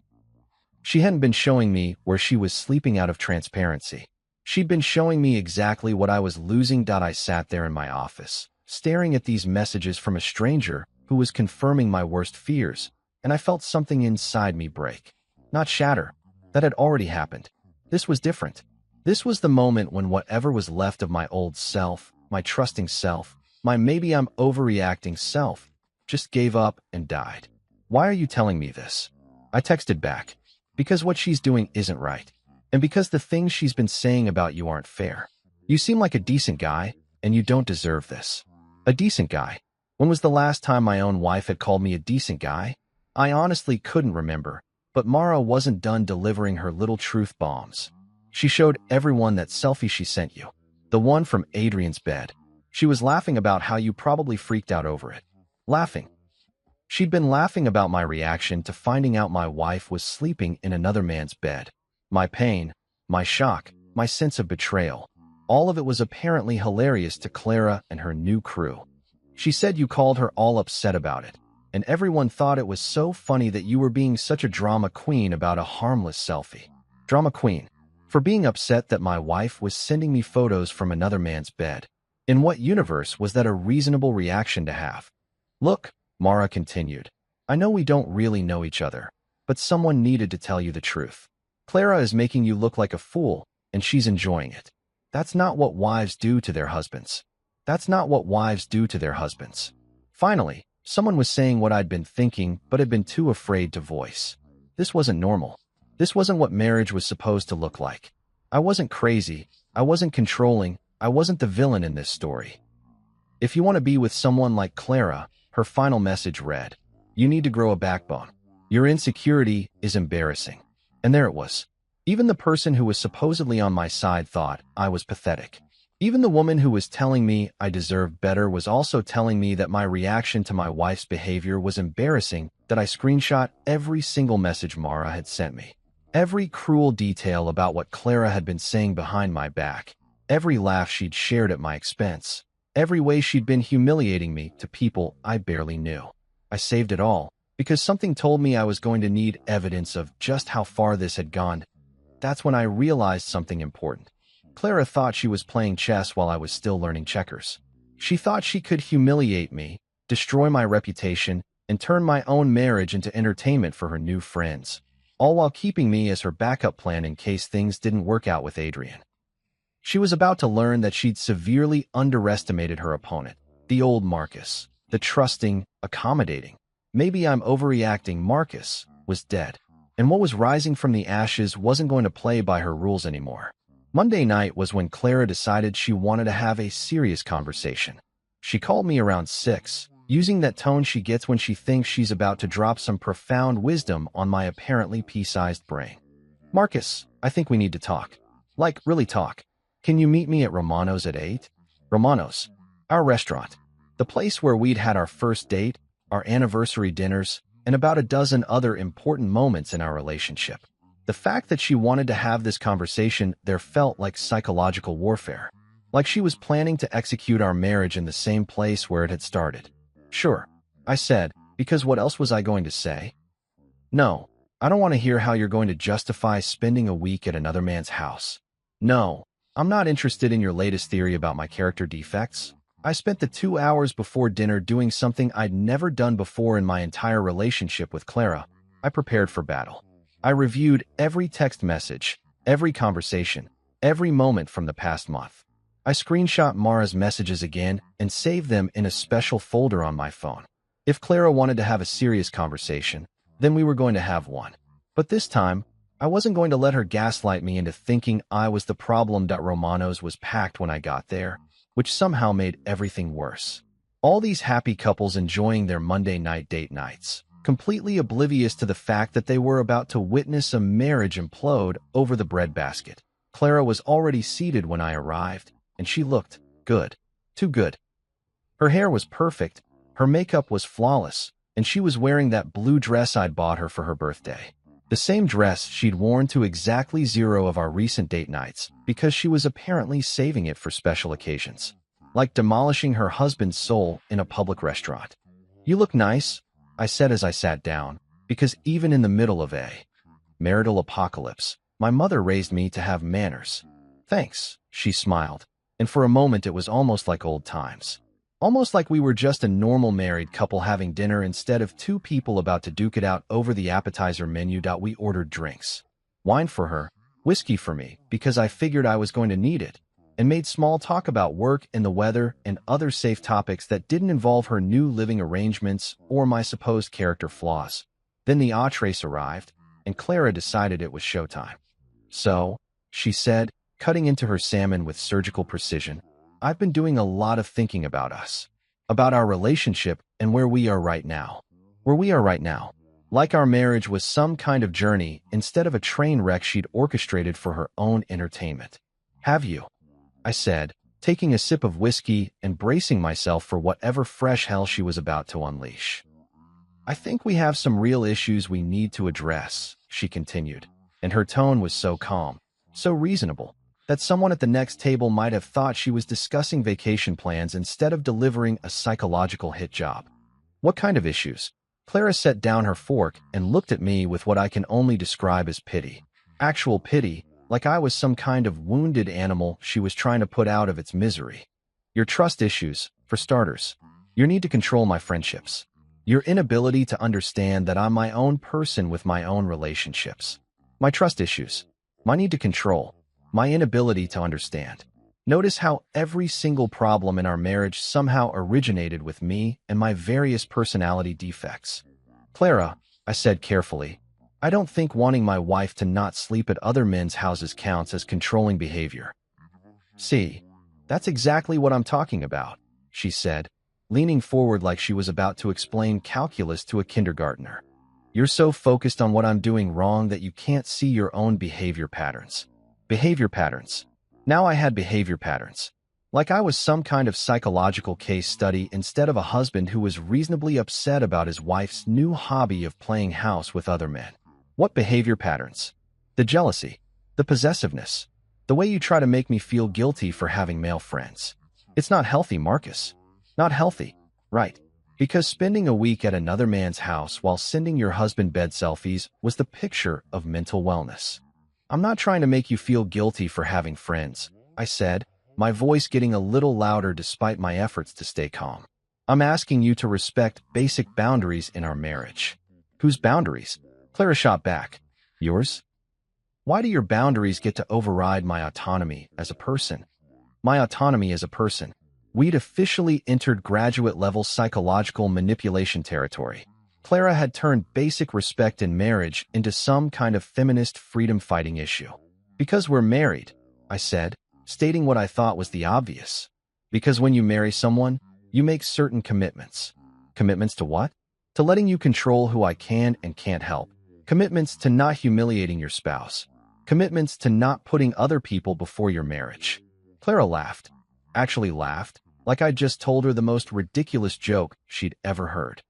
She hadn't been showing me where she was sleeping out of transparency. She'd been showing me exactly what I was losing. I sat there in my office, staring at these messages from a stranger who was confirming my worst fears, and I felt something inside me break. Not shatter. That had already happened. This was different. This was the moment when whatever was left of my old self, my trusting self, my maybe I'm overreacting self, just gave up and died. Why are you telling me this? I texted back. Because what she's doing isn't right. And because the things she's been saying about you aren't fair. You seem like a decent guy, and you don't deserve this. A decent guy. When was the last time my own wife had called me a decent guy? I honestly couldn't remember, but Mara wasn't done delivering her little truth bombs. She showed everyone that selfie she sent you. The one from Adrian's bed. She was laughing about how you probably freaked out over it. Laughing. She'd been laughing about my reaction to finding out my wife was sleeping in another man's bed. My pain, my shock, my sense of betrayal. All of it was apparently hilarious to Clara and her new crew. She said you called her all upset about it, and everyone thought it was so funny that you were being such a drama queen about a harmless selfie. Drama queen. For being upset that my wife was sending me photos from another man's bed. In what universe was that a reasonable reaction to have? Look, Mara continued, I know we don't really know each other, but someone needed to tell you the truth. Clara is making you look like a fool, and she's enjoying it. That's not what wives do to their husbands. That's not what wives do to their husbands. Finally, someone was saying what I'd been thinking but had been too afraid to voice. This wasn't normal. This wasn't what marriage was supposed to look like. I wasn't crazy. I wasn't controlling. I wasn't the villain in this story. If you want to be with someone like Clara, her final message read, you need to grow a backbone. Your insecurity is embarrassing. And there it was. Even the person who was supposedly on my side thought I was pathetic. Even the woman who was telling me I deserved better was also telling me that my reaction to my wife's behavior was embarrassing, that I screenshot every single message Mara had sent me. Every cruel detail about what Clara had been saying behind my back. Every laugh she'd shared at my expense. Every way she'd been humiliating me to people I barely knew. I saved it all, because something told me I was going to need evidence of just how far this had gone. That's when I realized something important. Clara thought she was playing chess while I was still learning checkers. She thought she could humiliate me, destroy my reputation, and turn my own marriage into entertainment for her new friends, all while keeping me as her backup plan in case things didn't work out with Adrian. She was about to learn that she'd severely underestimated her opponent, the old Marcus, the trusting, accommodating, maybe I'm overreacting Marcus, was dead. And what was rising from the ashes wasn't going to play by her rules anymore. Monday night was when Clara decided she wanted to have a serious conversation. She called me around 6, using that tone she gets when she thinks she's about to drop some profound wisdom on my apparently pea-sized brain. Marcus, I think we need to talk. Like, really talk. Can you meet me at Romano's at 8? Romano's, our restaurant. The place where we'd had our first date, our anniversary dinners, and about a dozen other important moments in our relationship. The fact that she wanted to have this conversation there felt like psychological warfare. Like she was planning to execute our marriage in the same place where it had started. Sure, I said, because what else was I going to say? No, I don't want to hear how you're going to justify spending a week at another man's house. No, I'm not interested in your latest theory about my character defects. I spent the 2 hours before dinner doing something I'd never done before in my entire relationship with Clara. I prepared for battle. I reviewed every text message, every conversation, every moment from the past month. I screenshot Mara's messages again and saved them in a special folder on my phone. If Clara wanted to have a serious conversation, then we were going to have one. But this time, I wasn't going to let her gaslight me into thinking I was the problem. Romano's was packed when I got there, which somehow made everything worse. All these happy couples enjoying their Monday night date nights, completely oblivious to the fact that they were about to witness a marriage implode over the breadbasket. Clara was already seated when I arrived, and she looked good. Too good. Her hair was perfect, her makeup was flawless, and she was wearing that blue dress I'd bought her for her birthday. The same dress she'd worn to exactly 0 of our recent date nights, because she was apparently saving it for special occasions. Like demolishing her husband's soul in a public restaurant. You look nice, I said as I sat down, because even in the middle of a marital apocalypse, my mother raised me to have manners. Thanks, she smiled, and for a moment it was almost like old times. Almost like we were just a normal married couple having dinner instead of 2 people about to duke it out over the appetizer menu. We ordered drinks. Wine for her, whiskey for me, because I figured I was going to need it, and made small talk about work and the weather and other safe topics that didn't involve her new living arrangements or my supposed character flaws. Then the entrees arrived, and Clara decided it was showtime. So, she said, cutting into her salmon with surgical precision, I've been doing a lot of thinking about us, about our relationship and where we are right now. Where we are right now. Like our marriage was some kind of journey instead of a train wreck she'd orchestrated for her own entertainment. Have you? I said, taking a sip of whiskey and bracing myself for whatever fresh hell she was about to unleash. I think we have some real issues we need to address, she continued, and her tone was so calm, so reasonable, that someone at the next table might have thought she was discussing vacation plans instead of delivering a psychological hit job. What kind of issues? Clara set down her fork and looked at me with what I can only describe as pity. Actual pity, like I was some kind of wounded animal she was trying to put out of its misery. Your trust issues, for starters. Your need to control my friendships. Your inability to understand that I'm my own person with my own relationships. My trust issues. My need to control. My inability to understand. Notice how every single problem in our marriage somehow originated with me and my various personality defects. Clara, I said carefully, I don't think wanting my wife to not sleep at other men's houses counts as controlling behavior. See, that's exactly what I'm talking about, she said, leaning forward like she was about to explain calculus to a kindergartner. You're so focused on what I'm doing wrong that you can't see your own behavior patterns. Behavior patterns. Now I had behavior patterns. Like I was some kind of psychological case study instead of a husband who was reasonably upset about his wife's new hobby of playing house with other men. What behavior patterns? The jealousy. The possessiveness. The way you try to make me feel guilty for having male friends. It's not healthy, Marcus. Not healthy. Right. Because spending a week at another man's house while sending your husband bed selfies was the picture of mental wellness. I'm not trying to make you feel guilty for having friends, I said, my voice getting a little louder despite my efforts to stay calm. I'm asking you to respect basic boundaries in our marriage. Whose boundaries? Clara shot back. Yours? Why do your boundaries get to override my autonomy as a person? My autonomy as a person. We'd officially entered graduate-level psychological manipulation territory. Clara had turned basic respect in marriage into some kind of feminist freedom-fighting issue. Because we're married, I said, stating what I thought was the obvious. Because when you marry someone, you make certain commitments. Commitments to what? To letting you control who I can and can't help. Commitments to not humiliating your spouse. Commitments to not putting other people before your marriage. Clara laughed. Actually laughed, like I'd just told her the most ridiculous joke she'd ever heard.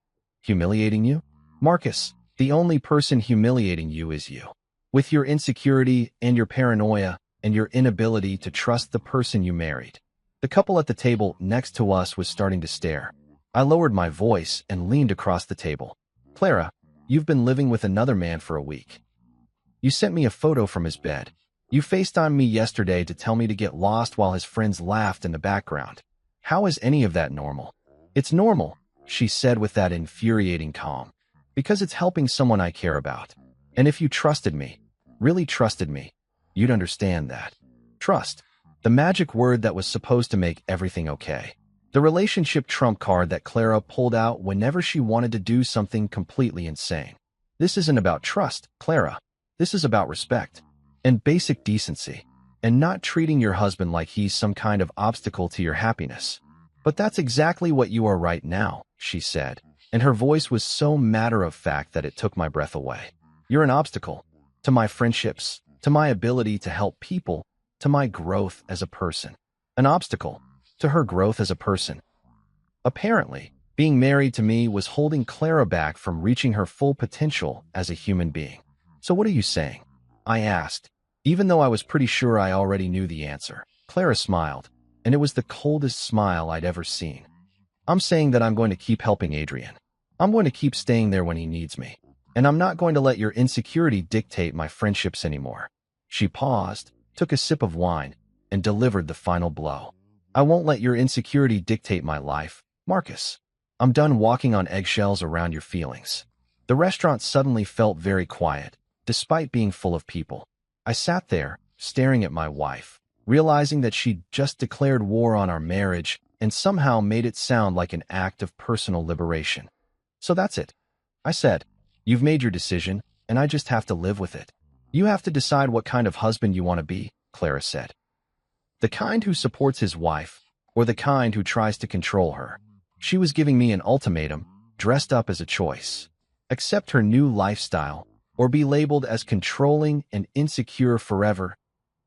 Humiliating you? Marcus, the only person humiliating you is you. With your insecurity and your paranoia and your inability to trust the person you married. The couple at the table next to us was starting to stare. I lowered my voice and leaned across the table. Clara, you've been living with another man for a week. You sent me a photo from his bed. You FaceTimed me yesterday to tell me to get lost while his friends laughed in the background. How is any of that normal? It's normal, she said with that infuriating calm. Because it's helping someone I care about. And if you trusted me, really trusted me, you'd understand that. Trust. The magic word that was supposed to make everything okay. The relationship trump card that Clara pulled out whenever she wanted to do something completely insane. This isn't about trust, Clara. This is about respect. And basic decency. And not treating your husband like he's some kind of obstacle to your happiness. But that's exactly what you are right now, she said. And her voice was so matter-of-fact that it took my breath away. You're an obstacle. To my friendships. To my ability to help people. To my growth as a person. An obstacle. To her growth as a person. Apparently, being married to me was holding Clara back from reaching her full potential as a human being. So what are you saying? I asked, even though I was pretty sure I already knew the answer. Clara smiled, and it was the coldest smile I'd ever seen. I'm saying that I'm going to keep helping Adrian. I'm going to keep staying there when he needs me. And I'm not going to let your insecurity dictate my friendships anymore. She paused, took a sip of wine, and delivered the final blow. I won't let your insecurity dictate my life, Marcus. I'm done walking on eggshells around your feelings. The restaurant suddenly felt very quiet, despite being full of people. I sat there, staring at my wife, realizing that she'd just declared war on our marriage and somehow made it sound like an act of personal liberation. So that's it, I said. You've made your decision, and I just have to live with it. You have to decide what kind of husband you want to be, Clara said. The kind who supports his wife, or the kind who tries to control her. She was giving me an ultimatum, dressed up as a choice. Accept her new lifestyle, or be labeled as controlling and insecure forever.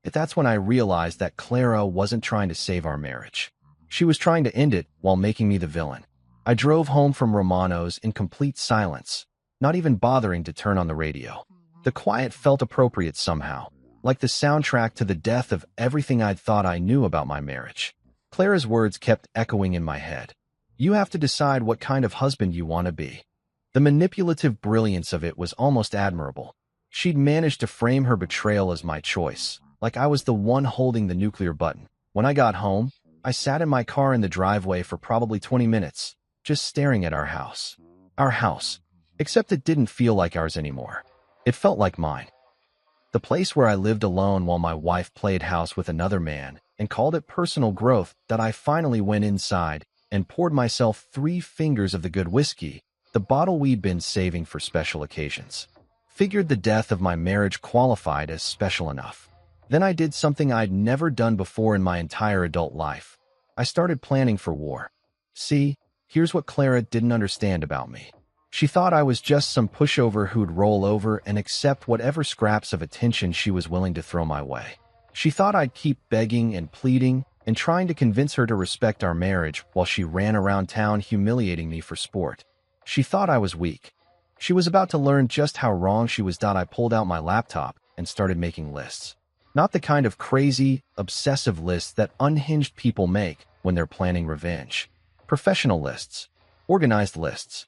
That's when I realized that Clara wasn't trying to save our marriage. She was trying to end it while making me the villain. I drove home from Romano's in complete silence, not even bothering to turn on the radio. The quiet felt appropriate somehow, like the soundtrack to the death of everything I'd thought I knew about my marriage. Clara's words kept echoing in my head. You have to decide what kind of husband you want to be. The manipulative brilliance of it was almost admirable. She'd managed to frame her betrayal as my choice, like I was the one holding the nuclear button. When I got home, I sat in my car in the driveway for probably 20 minutes, just staring at our house. Our house. Except it didn't feel like ours anymore. It felt like mine. The place where I lived alone while my wife played house with another man and called it personal growth. That I finally went inside and poured myself 3 fingers of the good whiskey, the bottle we'd been saving for special occasions. Figured the death of my marriage qualified as special enough. Then I did something I'd never done before in my entire adult life. I started planning for war. See, here's what Clara didn't understand about me. She thought I was just some pushover who'd roll over and accept whatever scraps of attention she was willing to throw my way. She thought I'd keep begging and pleading and trying to convince her to respect our marriage while she ran around town humiliating me for sport. She thought I was weak. She was about to learn just how wrong she was. I pulled out my laptop and started making lists. Not the kind of crazy, obsessive lists that unhinged people make when they're planning revenge. Professional lists. Organized lists.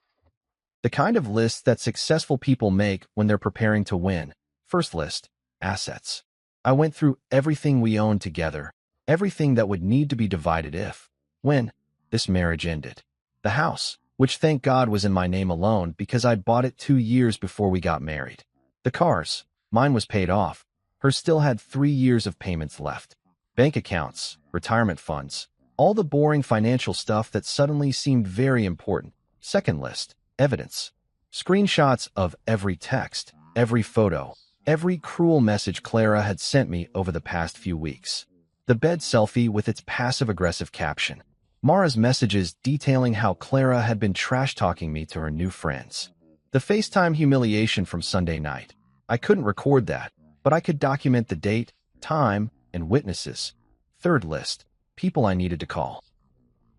The kind of lists that successful people make when they're preparing to win. First list, assets. I went through everything we owned together, everything that would need to be divided if, when, this marriage ended. The house, which thank God was in my name alone because I'd bought it 2 years before we got married. The cars, mine was paid off. Hers still had 3 years of payments left. Bank accounts, retirement funds, all the boring financial stuff that suddenly seemed very important. Second list, evidence. Screenshots of every text, every photo, every cruel message Clara had sent me over the past few weeks. The bed selfie with its passive-aggressive caption. Mara's messages detailing how Clara had been trash-talking me to her new friends. The FaceTime humiliation from Sunday night. I couldn't record that, but I could document the date, time, and witnesses. Third list, people I needed to call.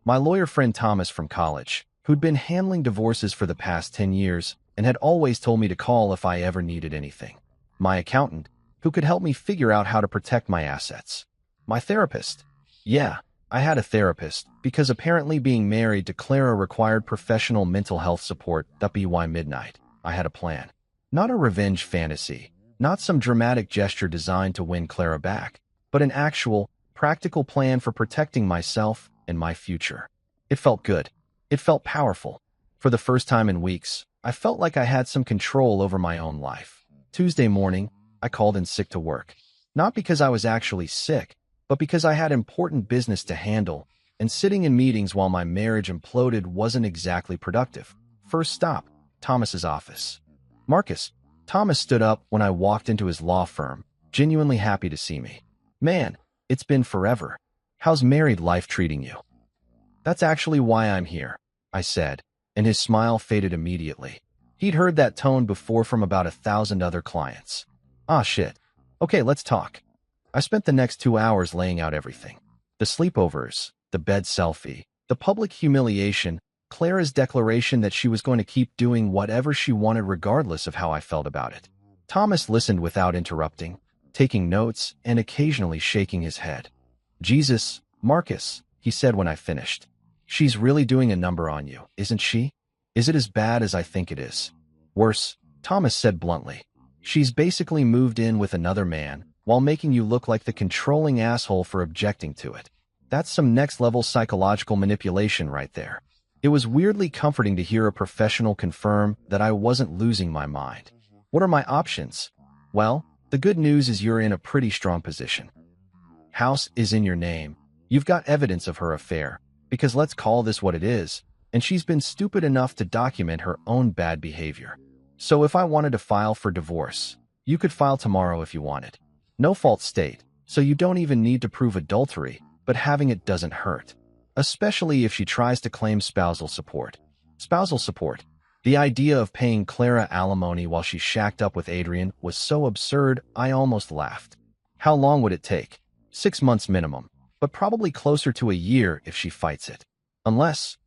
My lawyer friend Thomas from college, who'd been handling divorces for the past 10 years and had always told me to call if I ever needed anything. My accountant, who could help me figure out how to protect my assets. My therapist. Yeah, I had a therapist, because apparently being married to Clara required professional mental health support. By midnight, I had a plan. Not a revenge fantasy, not some dramatic gesture designed to win Clara back, but an actual, practical plan for protecting myself and my future. It felt good. It felt powerful. For the first time in weeks, I felt like I had some control over my own life. Tuesday morning, I called in sick to work. Not because I was actually sick, but because I had important business to handle, and sitting in meetings while my marriage imploded wasn't exactly productive. First stop, Thomas's office. Marcus. Thomas stood up when I walked into his law firm, genuinely happy to see me. Man, it's been forever. How's married life treating you? That's actually why I'm here, I said, and his smile faded immediately. He'd heard that tone before from about 1,000 other clients. Ah, shit. Okay, let's talk. I spent the next 2 hours laying out everything. The sleepovers, the bed selfie, the public humiliation, Clara's declaration that she was going to keep doing whatever she wanted regardless of how I felt about it. Thomas listened without interrupting, taking notes and occasionally shaking his head. Jesus, Marcus, he said when I finished. She's really doing a number on you, isn't she? Is it as bad as I think it is? Worse, Thomas said bluntly. She's basically moved in with another man, while making you look like the controlling asshole for objecting to it. That's some next-level psychological manipulation right there. It was weirdly comforting to hear a professional confirm that I wasn't losing my mind. What are my options? Well, the good news is you're in a pretty strong position. House is in your name. You've got evidence of her affair, because let's call this what it is, and she's been stupid enough to document her own bad behavior. So if I wanted to file for divorce, you could file tomorrow if you wanted. No fault state, so you don't even need to prove adultery, but having it doesn't hurt. Especially if she tries to claim spousal support. Spousal support. The idea of paying Clara alimony while she shacked up with Adrian was so absurd I almost laughed. How long would it take? 6 months minimum, but probably closer to a year if she fights it. Unless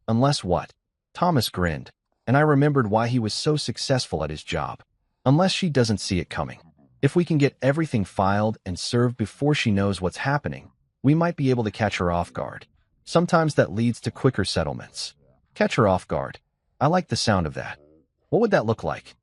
what? Thomas grinned, and I remembered why he was so successful at his job. Unless she doesn't see it coming. If we can get everything filed and served before she knows what's happening, we might be able to catch her off guard. Sometimes that leads to quicker settlements. Catch her off guard. I like the sound of that. What would that look like?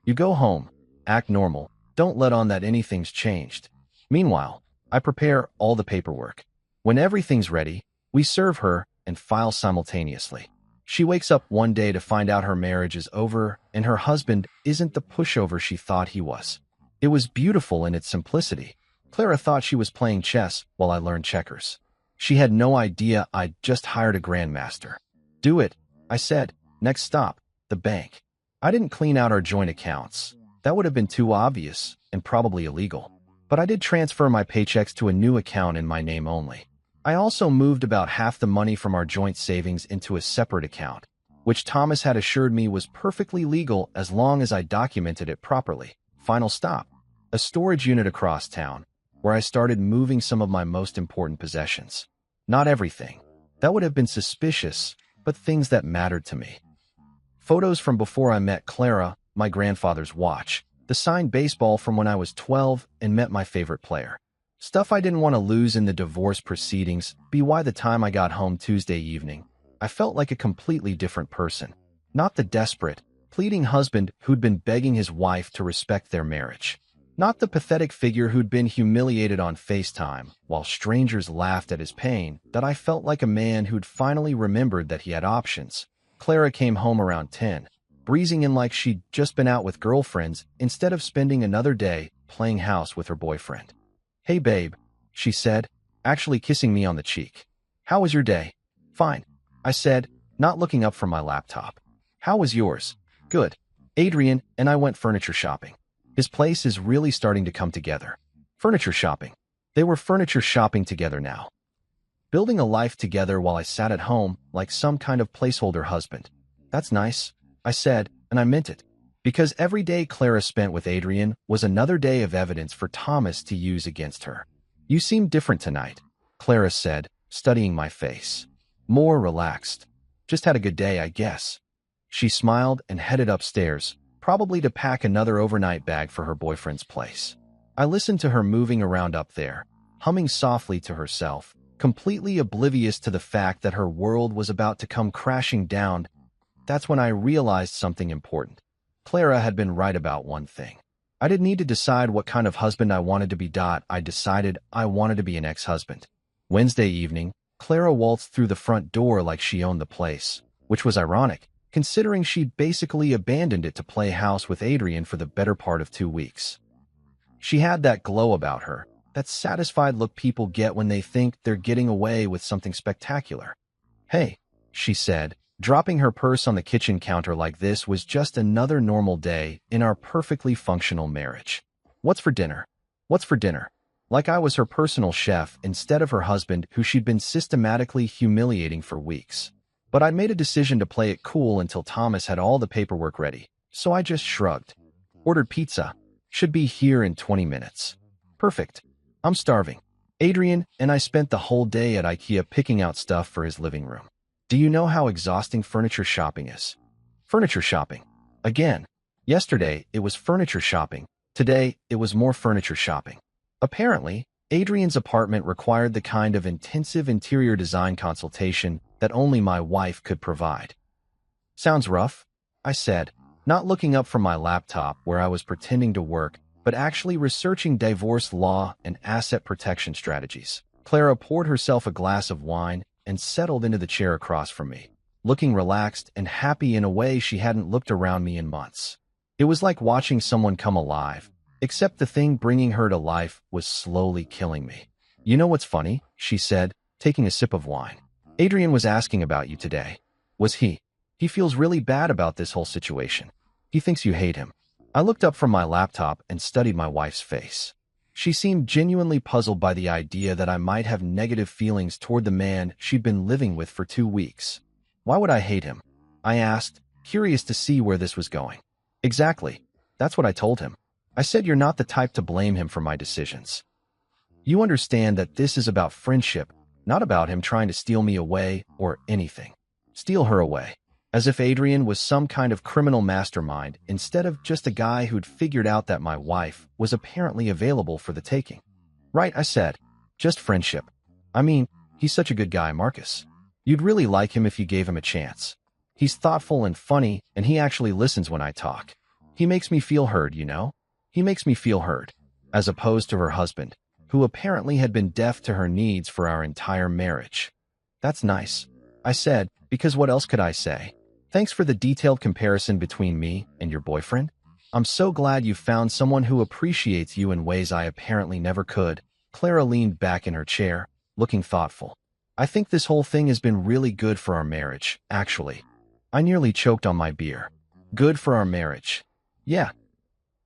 You go home. Act normal. Don't let on that anything's changed. Meanwhile, I prepare all the paperwork. When everything's ready, we serve her and file simultaneously. She wakes up one day to find out her marriage is over and her husband isn't the pushover she thought he was. It was beautiful in its simplicity. Clara thought she was playing chess while I learned checkers. She had no idea I'd just hired a grandmaster. Do it, I said. Next stop, the bank. I didn't clean out our joint accounts. That would have been too obvious and probably illegal. But I did transfer my paychecks to a new account in my name only. I also moved about half the money from our joint savings into a separate account, which Thomas had assured me was perfectly legal as long as I documented it properly. Final stop, a storage unit across town, where I started moving some of my most important possessions. Not everything. That would have been suspicious, but things that mattered to me. Photos from before I met Clara, my grandfather's watch, the signed baseball from when I was 12 and met my favorite player. Stuff I didn't want to lose in the divorce proceedings. By the time I got home Tuesday evening, I felt like a completely different person. Not the desperate, pleading husband who'd been begging his wife to respect their marriage. Not the pathetic figure who'd been humiliated on FaceTime while strangers laughed at his pain. That I felt like a man who'd finally remembered that he had options. Clara came home around 10, breezing in like she'd just been out with girlfriends instead of spending another day playing house with her boyfriend. "Hey babe," she said, actually kissing me on the cheek. "How was your day?" "Fine," I said, not looking up from my laptop. "How was yours?" "Good. Adrian and I went furniture shopping. His place is really starting to come together." Furniture shopping. They were furniture shopping together now. Building a life together while I sat at home like some kind of placeholder husband. "That's nice," I said, and I meant it. Because every day Clara spent with Adrian was another day of evidence for Thomas to use against her. "You seem different tonight," Clara said, studying my face. "More relaxed. Just had a good day, I guess." She smiled and headed upstairs, probably to pack another overnight bag for her boyfriend's place. I listened to her moving around up there, humming softly to herself, completely oblivious to the fact that her world was about to come crashing down. That's when I realized something important. Clara had been right about one thing. I didn't need to decide what kind of husband I wanted to be. I decided I wanted to be an ex-husband. Wednesday evening, Clara waltzed through the front door like she owned the place, which was ironic, considering she'd basically abandoned it to play house with Adrian for the better part of 2 weeks. She had that glow about her, that satisfied look people get when they think they're getting away with something spectacular. "Hey," she said, dropping her purse on the kitchen counter like this was just another normal day in our perfectly functional marriage. "What's for dinner?" "What's for dinner?" Like I was her personal chef instead of her husband who she'd been systematically humiliating for weeks. But I'd made a decision to play it cool until Thomas had all the paperwork ready, so I just shrugged. "Ordered pizza. Should be here in 20 minutes. "Perfect. I'm starving." Adrian and I spent the whole day at IKEA picking out stuff for his living room. Do you know how exhausting furniture shopping is? Furniture shopping. Again. Yesterday, it was furniture shopping. Today, it was more furniture shopping. Apparently, Adrian's apartment required the kind of intensive interior design consultation that only my wife could provide. "Sounds rough," I said, not looking up from my laptop where I was pretending to work, but actually researching divorce law and asset protection strategies. Clara poured herself a glass of wine and settled into the chair across from me, looking relaxed and happy in a way she hadn't looked around me in months. It was like watching someone come alive, except the thing bringing her to life was slowly killing me. "You know what's funny?" she said, taking a sip of wine. "Adrian was asking about you today." "Was he?" "He feels really bad about this whole situation. He thinks you hate him." I looked up from my laptop and studied my wife's face. She seemed genuinely puzzled by the idea that I might have negative feelings toward the man she'd been living with for 2 weeks. "Why would I hate him?" I asked, curious to see where this was going. "Exactly. That's what I told him. I said you're not the type to blame him for my decisions. You understand that this is about friendship, not about him trying to steal me away or anything." Steal her away. As if Adrian was some kind of criminal mastermind instead of just a guy who'd figured out that my wife was apparently available for the taking. "Right," I said. "Just friendship. I mean, he's such a good guy, Marcus. You'd really like him if you gave him a chance. He's thoughtful and funny, and he actually listens when I talk. He makes me feel heard, you know?" He makes me feel heard, as opposed to her husband, who apparently had been deaf to her needs for our entire marriage. That's nice, I said, because what else could I say? Thanks for the detailed comparison between me and your boyfriend. I'm so glad you found someone who appreciates you in ways I apparently never could. Clara leaned back in her chair, looking thoughtful. I think this whole thing has been really good for our marriage, actually. I nearly choked on my beer. Good for our marriage. Yeah.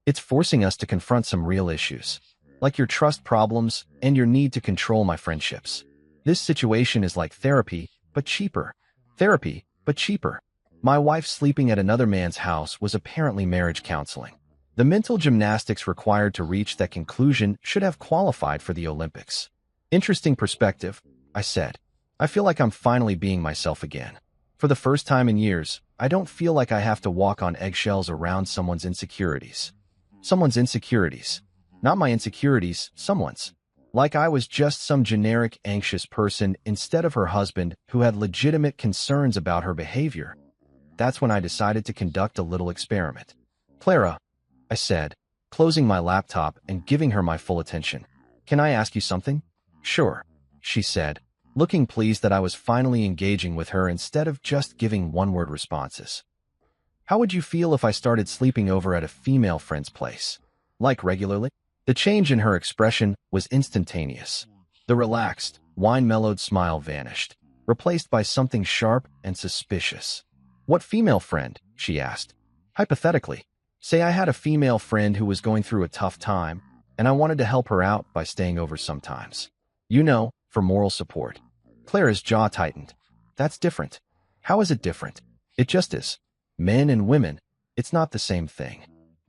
It's forcing us to confront some real issues, like your trust problems and your need to control my friendships. This situation is like therapy, but cheaper. Therapy, but cheaper. My wife sleeping at another man's house was apparently marriage counseling. The mental gymnastics required to reach that conclusion should have qualified for the Olympics. Interesting perspective, I said. I feel like I'm finally being myself again. For the first time in years, I don't feel like I have to walk on eggshells around someone's insecurities. Someone's insecurities. Not my insecurities, someone's. Like I was just some generic anxious person instead of her husband who had legitimate concerns about her behavior. That's when I decided to conduct a little experiment. Clara, I said, closing my laptop and giving her my full attention. Can I ask you something? Sure, she said, looking pleased that I was finally engaging with her instead of just giving one-word responses. How would you feel if I started sleeping over at a female friend's place? Like regularly? The change in her expression was instantaneous. The relaxed, wine-mellowed smile vanished, replaced by something sharp and suspicious. What female friend? She asked. Hypothetically, say I had a female friend who was going through a tough time, and I wanted to help her out by staying over sometimes. You know, for moral support. Clara's jaw tightened. That's different. How is it different? It just is. Men and women, it's not the same thing.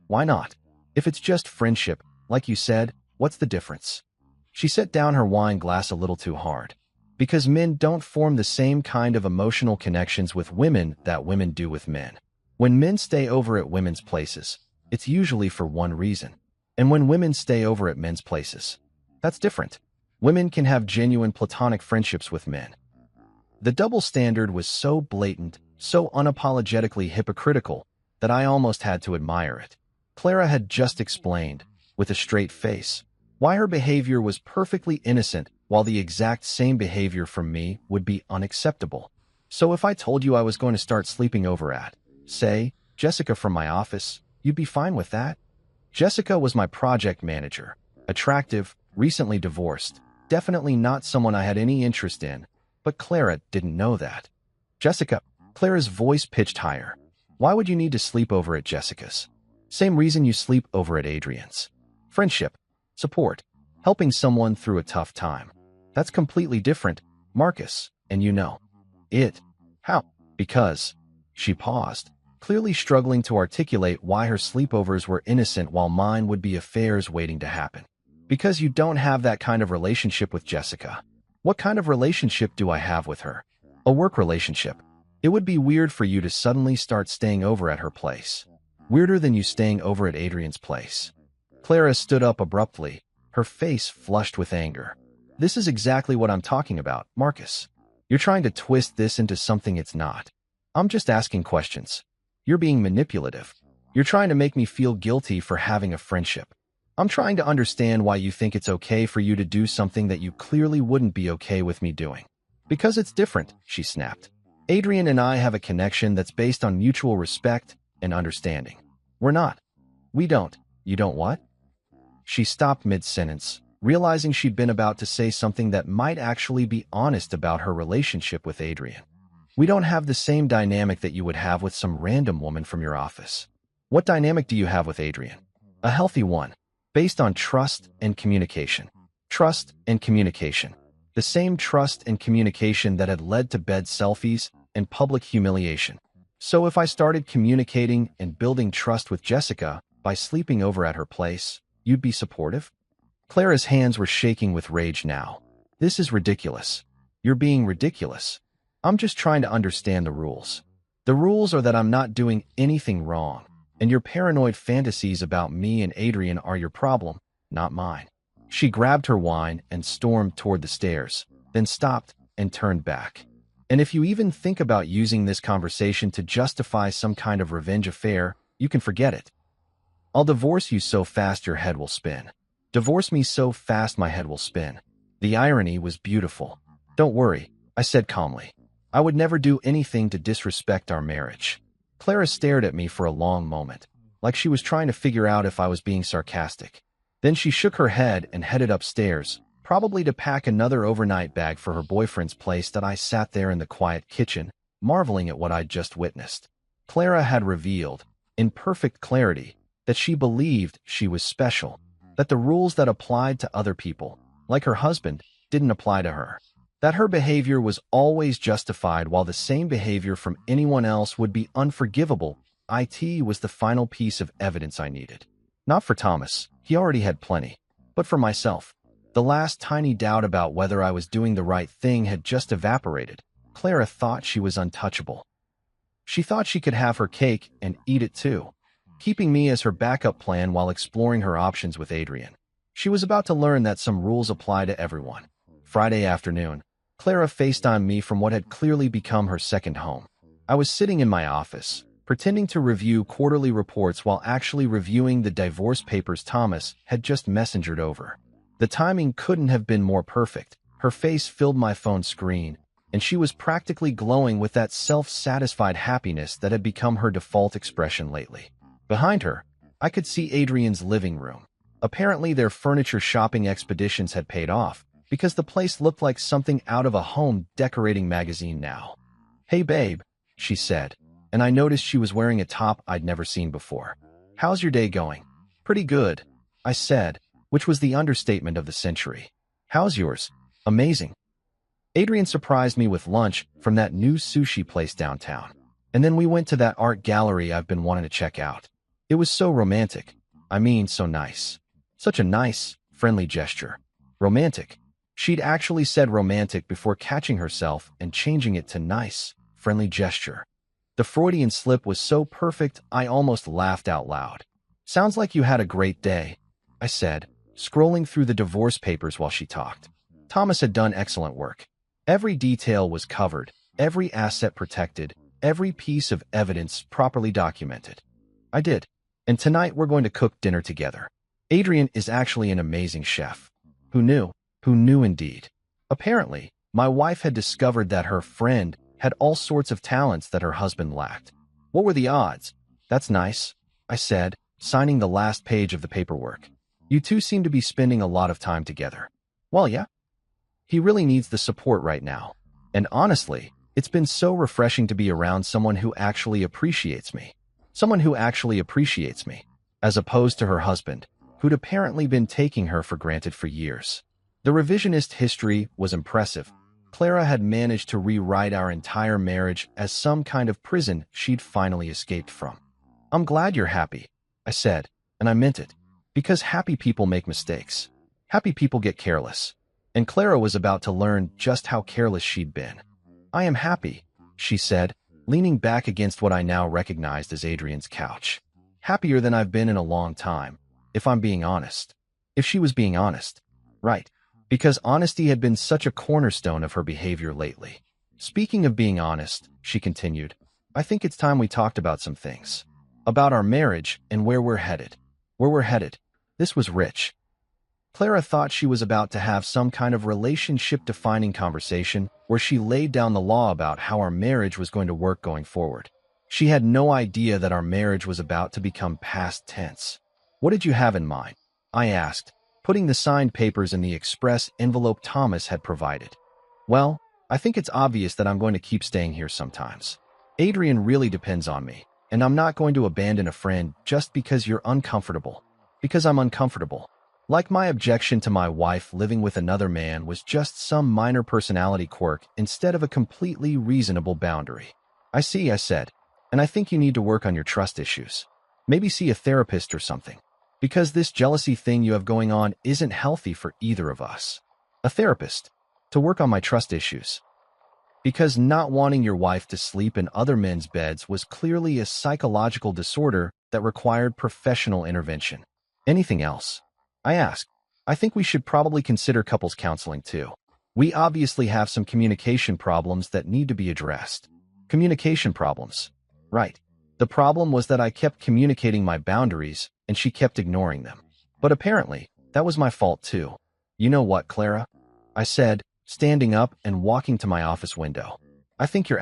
Why not? If it's just friendship, like you said, what's the difference? She set down her wine glass a little too hard. Because men don't form the same kind of emotional connections with women that women do with men. When men stay over at women's places, it's usually for one reason. And when women stay over at men's places, that's different. Women can have genuine platonic friendships with men. The double standard was so blatant, so unapologetically hypocritical, that I almost had to admire it. Clara had just explained, with a straight face, why her behavior was perfectly innocent while the exact same behavior from me would be unacceptable. So if I told you I was going to start sleeping over at, say, Jessica from my office, you'd be fine with that? Jessica was my project manager, attractive, recently divorced, definitely not someone I had any interest in, but Clara didn't know that. Jessica, Clara's voice pitched higher. Why would you need to sleep over at Jessica's? Same reason you sleep over at Adrian's. Friendship, support, helping someone through a tough time. That's completely different, Marcus, and you know it. How? Because. She paused, clearly struggling to articulate why her sleepovers were innocent while mine would be affairs waiting to happen. Because you don't have that kind of relationship with Jessica. What kind of relationship do I have with her? A work relationship. It would be weird for you to suddenly start staying over at her place. Weirder than you staying over at Adrian's place. Clara stood up abruptly, her face flushed with anger. This is exactly what I'm talking about, Marcus. You're trying to twist this into something it's not. I'm just asking questions. You're being manipulative. You're trying to make me feel guilty for having a friendship. I'm trying to understand why you think it's okay for you to do something that you clearly wouldn't be okay with me doing. Because it's different, she snapped. Adrian and I have a connection that's based on mutual respect and understanding. We're not. We don't. You don't what? She stopped mid-sentence, realizing she'd been about to say something that might actually be honest about her relationship with Adrian. We don't have the same dynamic that you would have with some random woman from your office. What dynamic do you have with Adrian? A healthy one, based on trust and communication. Trust and communication. The same trust and communication that had led to bed selfies and public humiliation. So if I started communicating and building trust with Jessica by sleeping over at her place, you'd be supportive? Clara's hands were shaking with rage now. This is ridiculous. You're being ridiculous. I'm just trying to understand the rules. The rules are that I'm not doing anything wrong, and your paranoid fantasies about me and Adrian are your problem, not mine. She grabbed her wine and stormed toward the stairs, then stopped and turned back. And if you even think about using this conversation to justify some kind of revenge affair, you can forget it. I'll divorce you so fast your head will spin. Divorce me so fast my head will spin. The irony was beautiful. Don't worry, I said calmly. I would never do anything to disrespect our marriage. Clara stared at me for a long moment, like she was trying to figure out if I was being sarcastic. Then she shook her head and headed upstairs, probably to pack another overnight bag for her boyfriend's place. That I sat there in the quiet kitchen, marveling at what I'd just witnessed. Clara had revealed, in perfect clarity, that she believed she was special, that the rules that applied to other people, like her husband, didn't apply to her, that her behavior was always justified while the same behavior from anyone else would be unforgivable. It was the final piece of evidence I needed. Not for Thomas, he already had plenty, but for myself. The last tiny doubt about whether I was doing the right thing had just evaporated. Clara thought she was untouchable. She thought she could have her cake and eat it too, keeping me as her backup plan while exploring her options with Adrian. She was about to learn that some rules apply to everyone. Friday afternoon, Clara FaceTimed me from what had clearly become her second home. I was sitting in my office, pretending to review quarterly reports while actually reviewing the divorce papers Thomas had just messengered over. The timing couldn't have been more perfect. Her face filled my phone screen, and she was practically glowing with that self-satisfied happiness that had become her default expression lately. Behind her, I could see Adrian's living room. Apparently their furniture shopping expeditions had paid off, because the place looked like something out of a home decorating magazine now. "Hey babe," she said, and I noticed she was wearing a top I'd never seen before. "How's your day going?" "Pretty good," I said, which was the understatement of the century. "How's yours?" "Amazing." Adrian surprised me with lunch from that new sushi place downtown, and then we went to that art gallery I've been wanting to check out. It was so romantic. I mean, so nice. Such a nice, friendly gesture. Romantic. She'd actually said romantic before catching herself and changing it to nice, friendly gesture. The Freudian slip was so perfect I almost laughed out loud. "Sounds like you had a great day," I said, scrolling through the divorce papers while she talked. Thomas had done excellent work. Every detail was covered, every asset protected, every piece of evidence properly documented. I did. And tonight we're going to cook dinner together. Adrian is actually an amazing chef. Who knew? Who knew indeed? Apparently, my wife had discovered that her friend had all sorts of talents that her husband lacked. What were the odds? "That's nice," I said, signing the last page of the paperwork. "You two seem to be spending a lot of time together." "Well, yeah. He really needs the support right now. And honestly, it's been so refreshing to be around someone who actually appreciates me. Someone who actually appreciates me, as opposed to her husband, who'd apparently been taking her for granted for years." The revisionist history was impressive. Clara had managed to rewrite our entire marriage as some kind of prison she'd finally escaped from. "I'm glad you're happy," I said, and I meant it, because happy people make mistakes. Happy people get careless. And Clara was about to learn just how careless she'd been. "I am happy," she said, leaning back against what I now recognized as Adrian's couch. "Happier than I've been in a long time, if I'm being honest." If she was being honest. Right. Because honesty had been such a cornerstone of her behavior lately. "Speaking of being honest," she continued, "I think it's time we talked about some things. About our marriage and where we're headed." Where we're headed. This was rich. Clara thought she was about to have some kind of relationship-defining conversation where she laid down the law about how our marriage was going to work going forward. She had no idea that our marriage was about to become past tense. "What did you have in mind?" I asked, putting the signed papers in the express envelope Thomas had provided. "Well, I think it's obvious that I'm going to keep staying here sometimes. Adrian really depends on me, and I'm not going to abandon a friend just because you're uncomfortable. Because I'm uncomfortable. Like my objection to my wife living with another man was just some minor personality quirk instead of a completely reasonable boundary." "I see," I said, "and I think you need to work on your trust issues. Maybe see a therapist or something. Because this jealousy thing you have going on isn't healthy for either of us." "A therapist? To work on my trust issues?" "Because not wanting your wife to sleep in other men's beds was clearly a psychological disorder that required professional intervention." "Anything else?" I asked. "I think we should probably consider couples counseling too. We obviously have some communication problems that need to be addressed." "Communication problems." Right. The problem was that I kept communicating my boundaries, and she kept ignoring them. But apparently, that was my fault too. You know what, Clara? I said, standing up and walking to my office window. I think you're